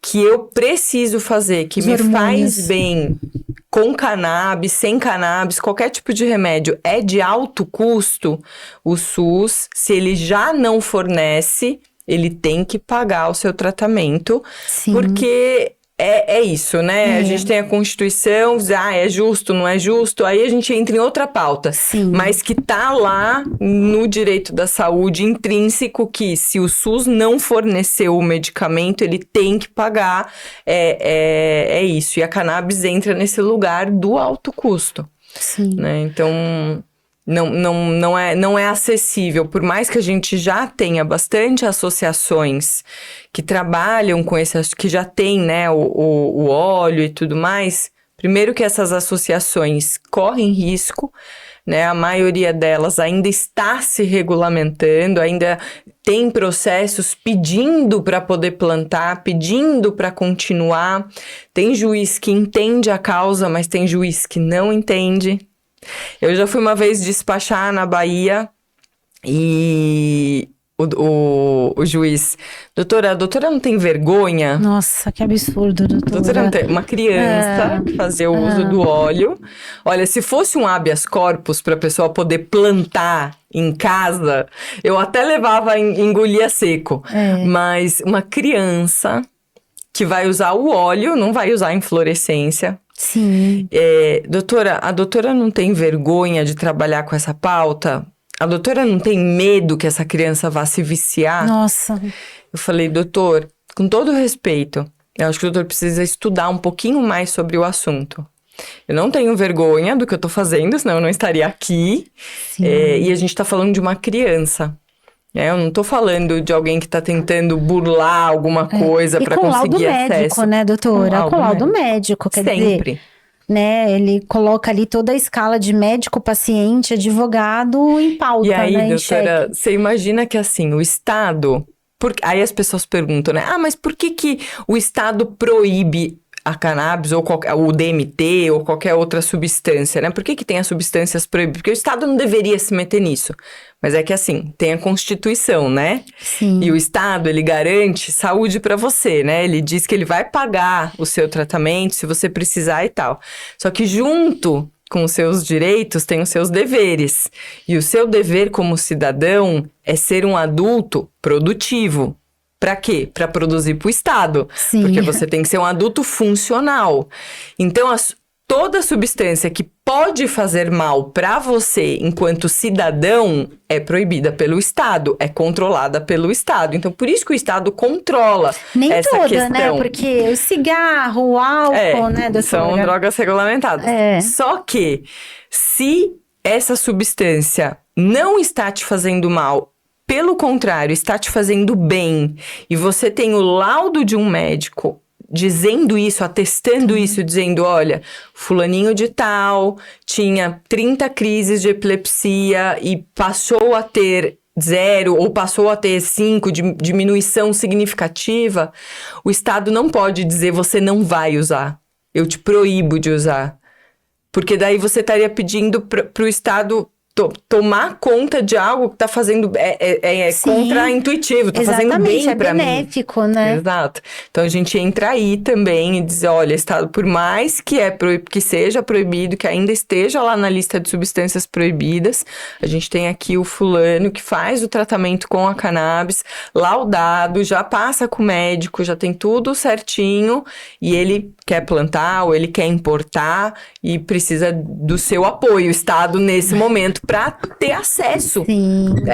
que eu preciso fazer, que me faz bem, com cannabis, sem cannabis, qualquer tipo de remédio é de alto custo, o SUS, se ele já não fornece, ele tem que pagar o seu tratamento, porque é isso, né? A gente tem a Constituição, é justo, não é justo, aí a gente entra em outra pauta, mas que tá lá no direito da saúde intrínseco que se o SUS não forneceu o medicamento, ele tem que pagar, é isso, e a cannabis entra nesse lugar do alto custo, né? Então, não é acessível, por mais que a gente já tenha bastante associações que trabalham com que já tem, né, o óleo e tudo mais. Primeiro que essas associações correm risco, né, a maioria delas ainda está se regulamentando, ainda tem processos pedindo para poder plantar, pedindo para continuar. Tem juiz que entende a causa, mas tem juiz que não entende. Eu já fui uma vez despachar na Bahia e o juiz, doutora, a doutora não tem vergonha? Nossa, que absurdo, doutora. Doutora não tem, uma criança que fazia o uso do óleo. Olha, se fosse um habeas corpus para a pessoa poder plantar em casa, eu até levava engolia seco. Mas uma criança que vai usar o óleo, não vai usar inflorescência. Sim. A doutora não tem vergonha de trabalhar com essa pauta? A doutora não tem medo que essa criança vá se viciar? Nossa. Eu falei, doutor, com todo respeito, eu acho que o doutor precisa estudar um pouquinho mais sobre o assunto. Eu não tenho vergonha do que eu tô fazendo, senão eu não estaria aqui. E a gente tá falando de uma criança. Eu não tô falando de alguém que tá tentando burlar alguma coisa para conseguir acesso. E com laudo médico, né, doutora? Com laudo médico, quer dizer, né? Ele coloca ali toda a escala de médico, paciente, advogado em pauta, e aí, né? Doutora, você imagina que assim, o Estado... Aí as pessoas perguntam, né? Mas por que o Estado proíbe a cannabis ou o DMT ou qualquer outra substância, né? Por que tem as substâncias proibidas? Porque o Estado não deveria se meter nisso. Mas é que assim, tem a Constituição, né? Sim. E o Estado, ele garante saúde para você, né? Ele diz que ele vai pagar o seu tratamento se você precisar e tal. Só que junto com os seus direitos tem os seus deveres. E o seu dever como cidadão é ser um adulto produtivo. Para quê? Para produzir para o Estado. Sim. Porque você tem que ser um adulto funcional. Então, toda substância que pode fazer mal para você enquanto cidadão é proibida pelo Estado, é controlada pelo Estado. Então, por isso que o Estado controla nem essa toda, questão. né? Porque o cigarro, o álcool, né, doutora? São drogas regulamentadas. Só que, se essa substância não está te fazendo mal, pelo contrário, está te fazendo bem, e você tem o laudo de um médico dizendo isso, atestando isso, dizendo, olha, fulaninho de tal tinha 30 crises de epilepsia e passou a ter 0 ou passou a ter 5, diminuição significativa, o Estado não pode dizer, você não vai usar, eu te proíbo de usar. Porque daí você estaria pedindo para o Estado tomar conta de algo que está fazendo... É contra-intuitivo, está fazendo bem para mim. É benéfico, né? Exato. Então, a gente entra aí também e diz, olha, Estado, por mais que seja proibido, que ainda esteja lá na lista de substâncias proibidas, a gente tem aqui o fulano que faz o tratamento com a cannabis, laudado, já passa com o médico, já tem tudo certinho, e ele quer plantar ou ele quer importar e precisa do seu apoio, o Estado, nesse momento, para ter acesso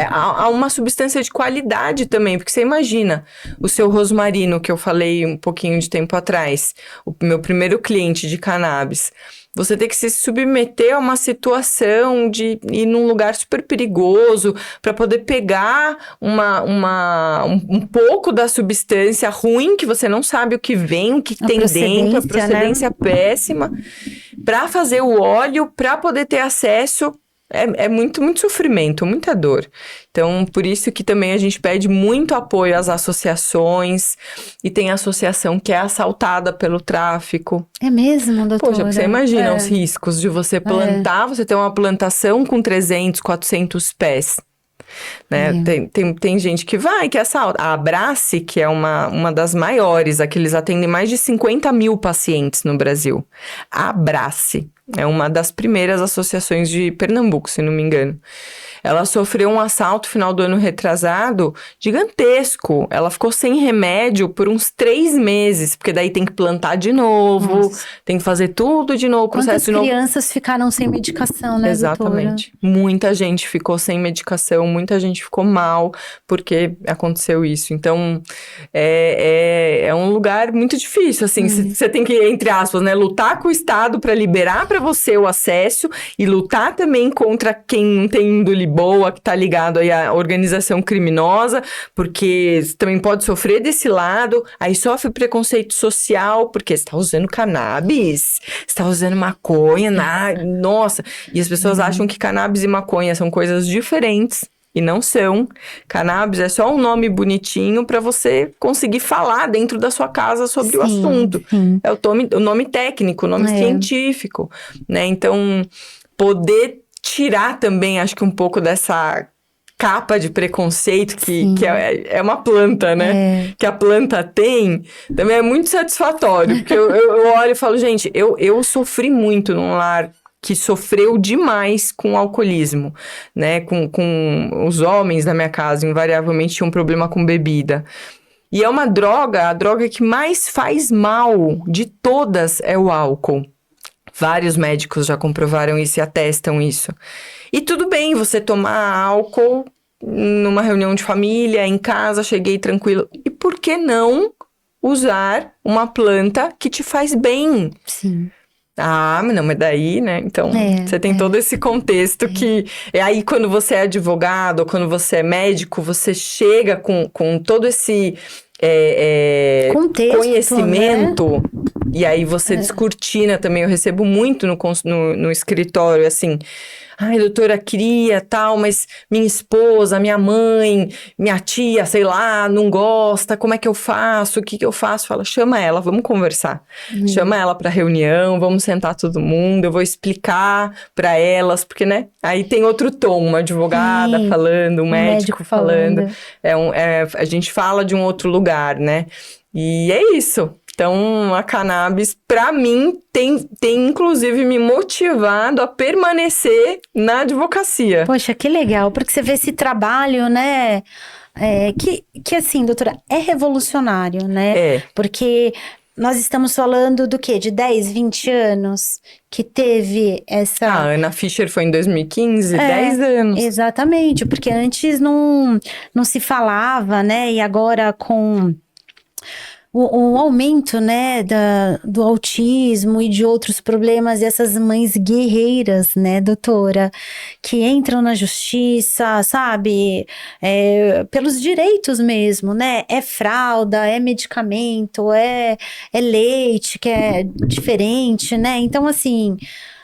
a uma substância de qualidade também, porque você imagina, o seu rosmarino, que eu falei um pouquinho de tempo atrás, o meu primeiro cliente de cannabis, você tem que se submeter a uma situação de ir num lugar super perigoso para poder pegar um pouco da substância ruim, que você não sabe o que vem, o que tem dentro, a procedência péssima, para fazer o óleo, para poder ter acesso. É muito, muito sofrimento, muita dor. Então, por isso que também a gente pede muito apoio às associações. E tem associação que é assaltada pelo tráfico. É mesmo, doutora? Poxa, você imagina os riscos de você plantar, você ter uma plantação com 300, 400 pés. Né? Tem gente que vai, que assalta. A Abrace, que é uma das maiores, aqui eles atendem mais de 50 mil pacientes no Brasil. A Abrace é uma das primeiras associações de Pernambuco, se não me engano. Ela sofreu um assalto final do ano retrasado gigantesco. Ela ficou sem remédio por uns 3 meses, porque daí tem que plantar de novo, tem que fazer tudo de novo, processo de novo. Quantas crianças ficaram sem medicação, né, Exatamente. doutora? Muita gente ficou sem medicação, muita gente ficou mal porque aconteceu isso. Então, é um lugar muito difícil, assim. Você tem que, entre aspas, né, lutar com o Estado para liberar para você o acesso e lutar também contra quem não tem índole boa, que tá ligado aí à organização criminosa, porque você também pode sofrer desse lado, aí sofre preconceito social, porque você tá usando cannabis, você tá usando maconha, nossa, e as pessoas acham que cannabis e maconha são coisas diferentes, e não são. Cannabis é só um nome bonitinho para você conseguir falar dentro da sua casa sobre o assunto. É o nome técnico, o nome científico, né? Então, poder tirar também, acho que um pouco dessa capa de preconceito que é uma planta, né? Que a planta tem, também é muito satisfatório. Porque eu olho e falo, gente, eu sofri muito num lar que sofreu demais com o alcoolismo, né? Com os homens da minha casa, invariavelmente tinham um problema com bebida. E é uma droga, a droga que mais faz mal de todas é o álcool. Vários médicos já comprovaram isso e atestam isso. E tudo bem você tomar álcool numa reunião de família, em casa, cheguei tranquilo. E por que não usar uma planta que te faz bem? Sim. Ah, mas não, mas daí, né? Então, você tem todo esse contexto que... É aí quando você é advogado, ou quando você é médico, você chega com todo esse contexto, conhecimento... Né? E aí você descortina também, eu recebo muito no escritório, assim... Ai, doutora, queria tal, mas minha esposa, minha mãe, minha tia, sei lá, não gosta, como é que eu faço? O que eu faço? Fala, chama ela, vamos conversar. Chama ela pra reunião, vamos sentar todo mundo, eu vou explicar pra elas, porque, né? Aí tem outro tom, uma advogada falando, um médico falando. A gente fala de um outro lugar, né? E é isso. Então, a cannabis, para mim, tem inclusive me motivado a permanecer na advocacia. Poxa, que legal, porque você vê esse trabalho, né? Que assim, doutora, é revolucionário, né? Porque nós estamos falando do quê? De 10, 20 anos que teve essa... A Ana Fischer foi em 2015, 10 anos. Exatamente, porque antes não se falava, né? E agora com o aumento, né, do autismo e de outros problemas, e essas mães guerreiras, né, doutora, que entram na justiça, sabe, pelos direitos mesmo, né, é fralda, é medicamento, é leite, que é diferente, né, então assim,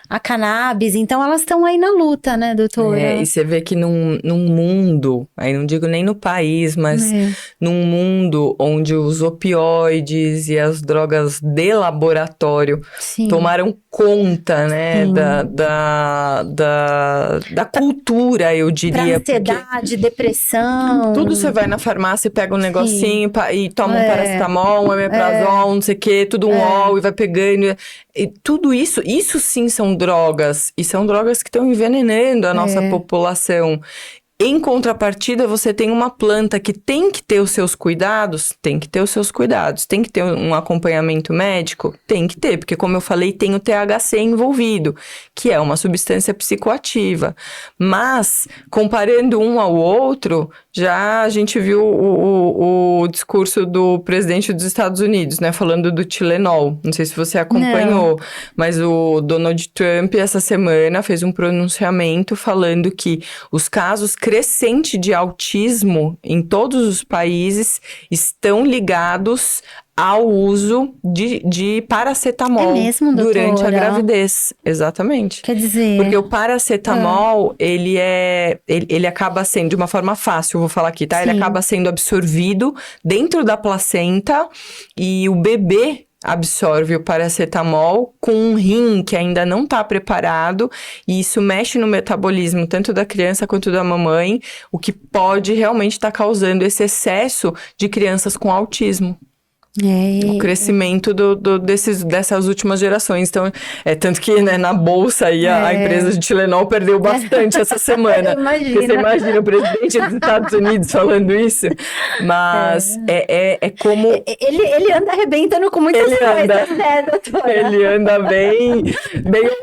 a cannabis, então elas estão aí na luta, né, doutora? E você vê que num mundo, aí não digo nem no país, mas num mundo onde os opioides e as drogas de laboratório tomaram conta, né, da cultura, eu diria. Pra ansiedade, depressão. Tudo você vai na farmácia e pega um negocinho e toma um paracetamol, um omeprazol, não sei o quê, tudo um ol e vai pegando. E tudo isso sim são drogas. E são drogas que estão envenenando a nossa população. Em contrapartida, você tem uma planta que tem que ter os seus cuidados? Tem que ter os seus cuidados. Tem que ter um acompanhamento médico? Tem que ter, porque como eu falei, tem o THC envolvido, que é uma substância psicoativa. Mas, comparando um ao outro, já a gente viu o discurso do presidente dos Estados Unidos, né? Falando do Tilenol. Não sei se você acompanhou, mas o Donald Trump, essa semana, fez um pronunciamento falando que os casos crescente de autismo em todos os países estão ligados ao uso de paracetamol durante a gravidez. Exatamente. Quer dizer... Porque o paracetamol, ele acaba sendo, de uma forma fácil, vou falar aqui, tá? Ele acaba sendo absorvido dentro da placenta e o bebê absorve o paracetamol com um rim que ainda não está preparado, e isso mexe no metabolismo tanto da criança quanto da mamãe, o que pode realmente estar causando esse excesso de crianças com autismo. O crescimento dessas últimas gerações. Então, tanto que, né, na bolsa aí, a empresa de Tilenol perdeu bastante essa semana. Porque você imagina o presidente dos Estados Unidos falando isso. Mas é como... Ele anda arrebentando com muitas coisas, né, doutora? Ele anda bem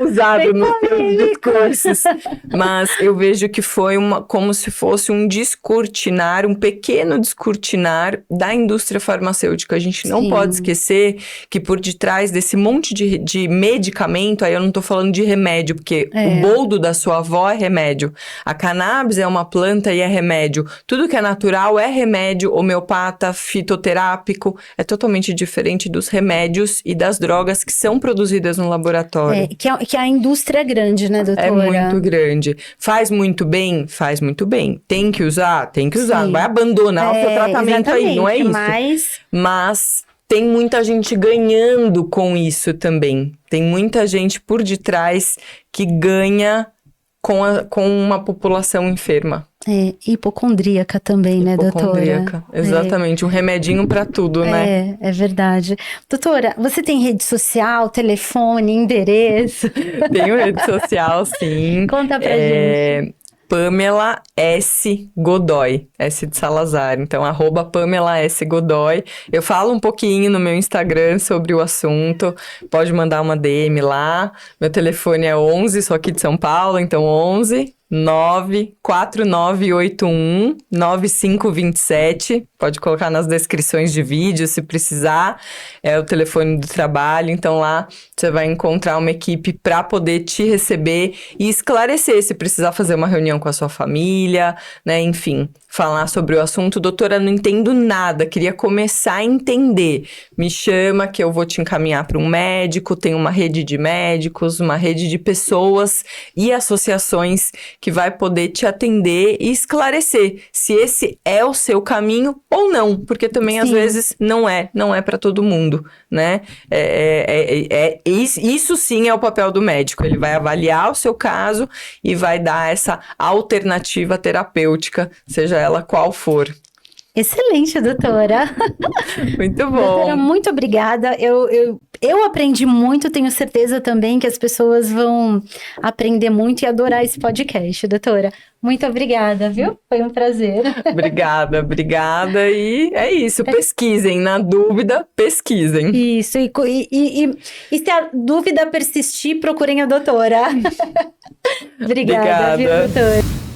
ousado nos seus discursos. Mas eu vejo que foi como se fosse um descortinar, um pequeno descortinar da indústria farmacêutica. A gente não pode esquecer que por detrás desse monte de medicamento, aí eu não tô falando de remédio, porque o boldo da sua avó é remédio. A cannabis é uma planta e é remédio. Tudo que é natural é remédio, homeopata, fitoterápico. É totalmente diferente dos remédios e das drogas que são produzidas no laboratório. Que a indústria é grande, né, doutora? É muito grande. Faz muito bem? Faz muito bem. Tem que usar? Tem que usar. Não vai abandonar o seu tratamento aí, não é isso? Mas tem muita gente ganhando com isso também. Tem muita gente por detrás que ganha com uma população enferma. Hipocondríaca também, né, doutora? Hipocondríaca, exatamente. Um remedinho para tudo, né? É verdade. Doutora, você tem rede social, telefone, endereço? Tenho rede social, sim. Conta pra gente. Pamela S. Godoy, S de Salazar. Então, @Pamela S. Godoy. Eu falo um pouquinho no meu Instagram sobre o assunto. Pode mandar uma DM lá. Meu telefone é 11, sou aqui de São Paulo, então 11 94981 9527. Pode colocar nas descrições de vídeo se precisar. É o telefone do trabalho. Então lá você vai encontrar uma equipe para poder te receber e esclarecer se precisar fazer uma reunião com a sua família, né? Enfim, falar sobre o assunto. Doutora, não entendo nada, queria começar a entender. Me chama que eu vou te encaminhar para um médico. Tem uma rede de médicos, uma rede de pessoas e associações que vai poder te atender e esclarecer se esse é o seu caminho ou não, porque também às vezes não é para todo mundo, né? Isso sim é o papel do médico, ele vai avaliar o seu caso e vai dar essa alternativa terapêutica, seja ela qual for. Excelente, doutora. Muito bom. Doutora, muito obrigada. Eu aprendi muito, tenho certeza também que as pessoas vão aprender muito e adorar esse podcast, doutora. Muito obrigada, viu? Foi um prazer. Obrigada. E é isso, pesquisem. Na dúvida, pesquisem. Isso, e se a dúvida persistir, procurem a doutora. Obrigada, viu, doutora?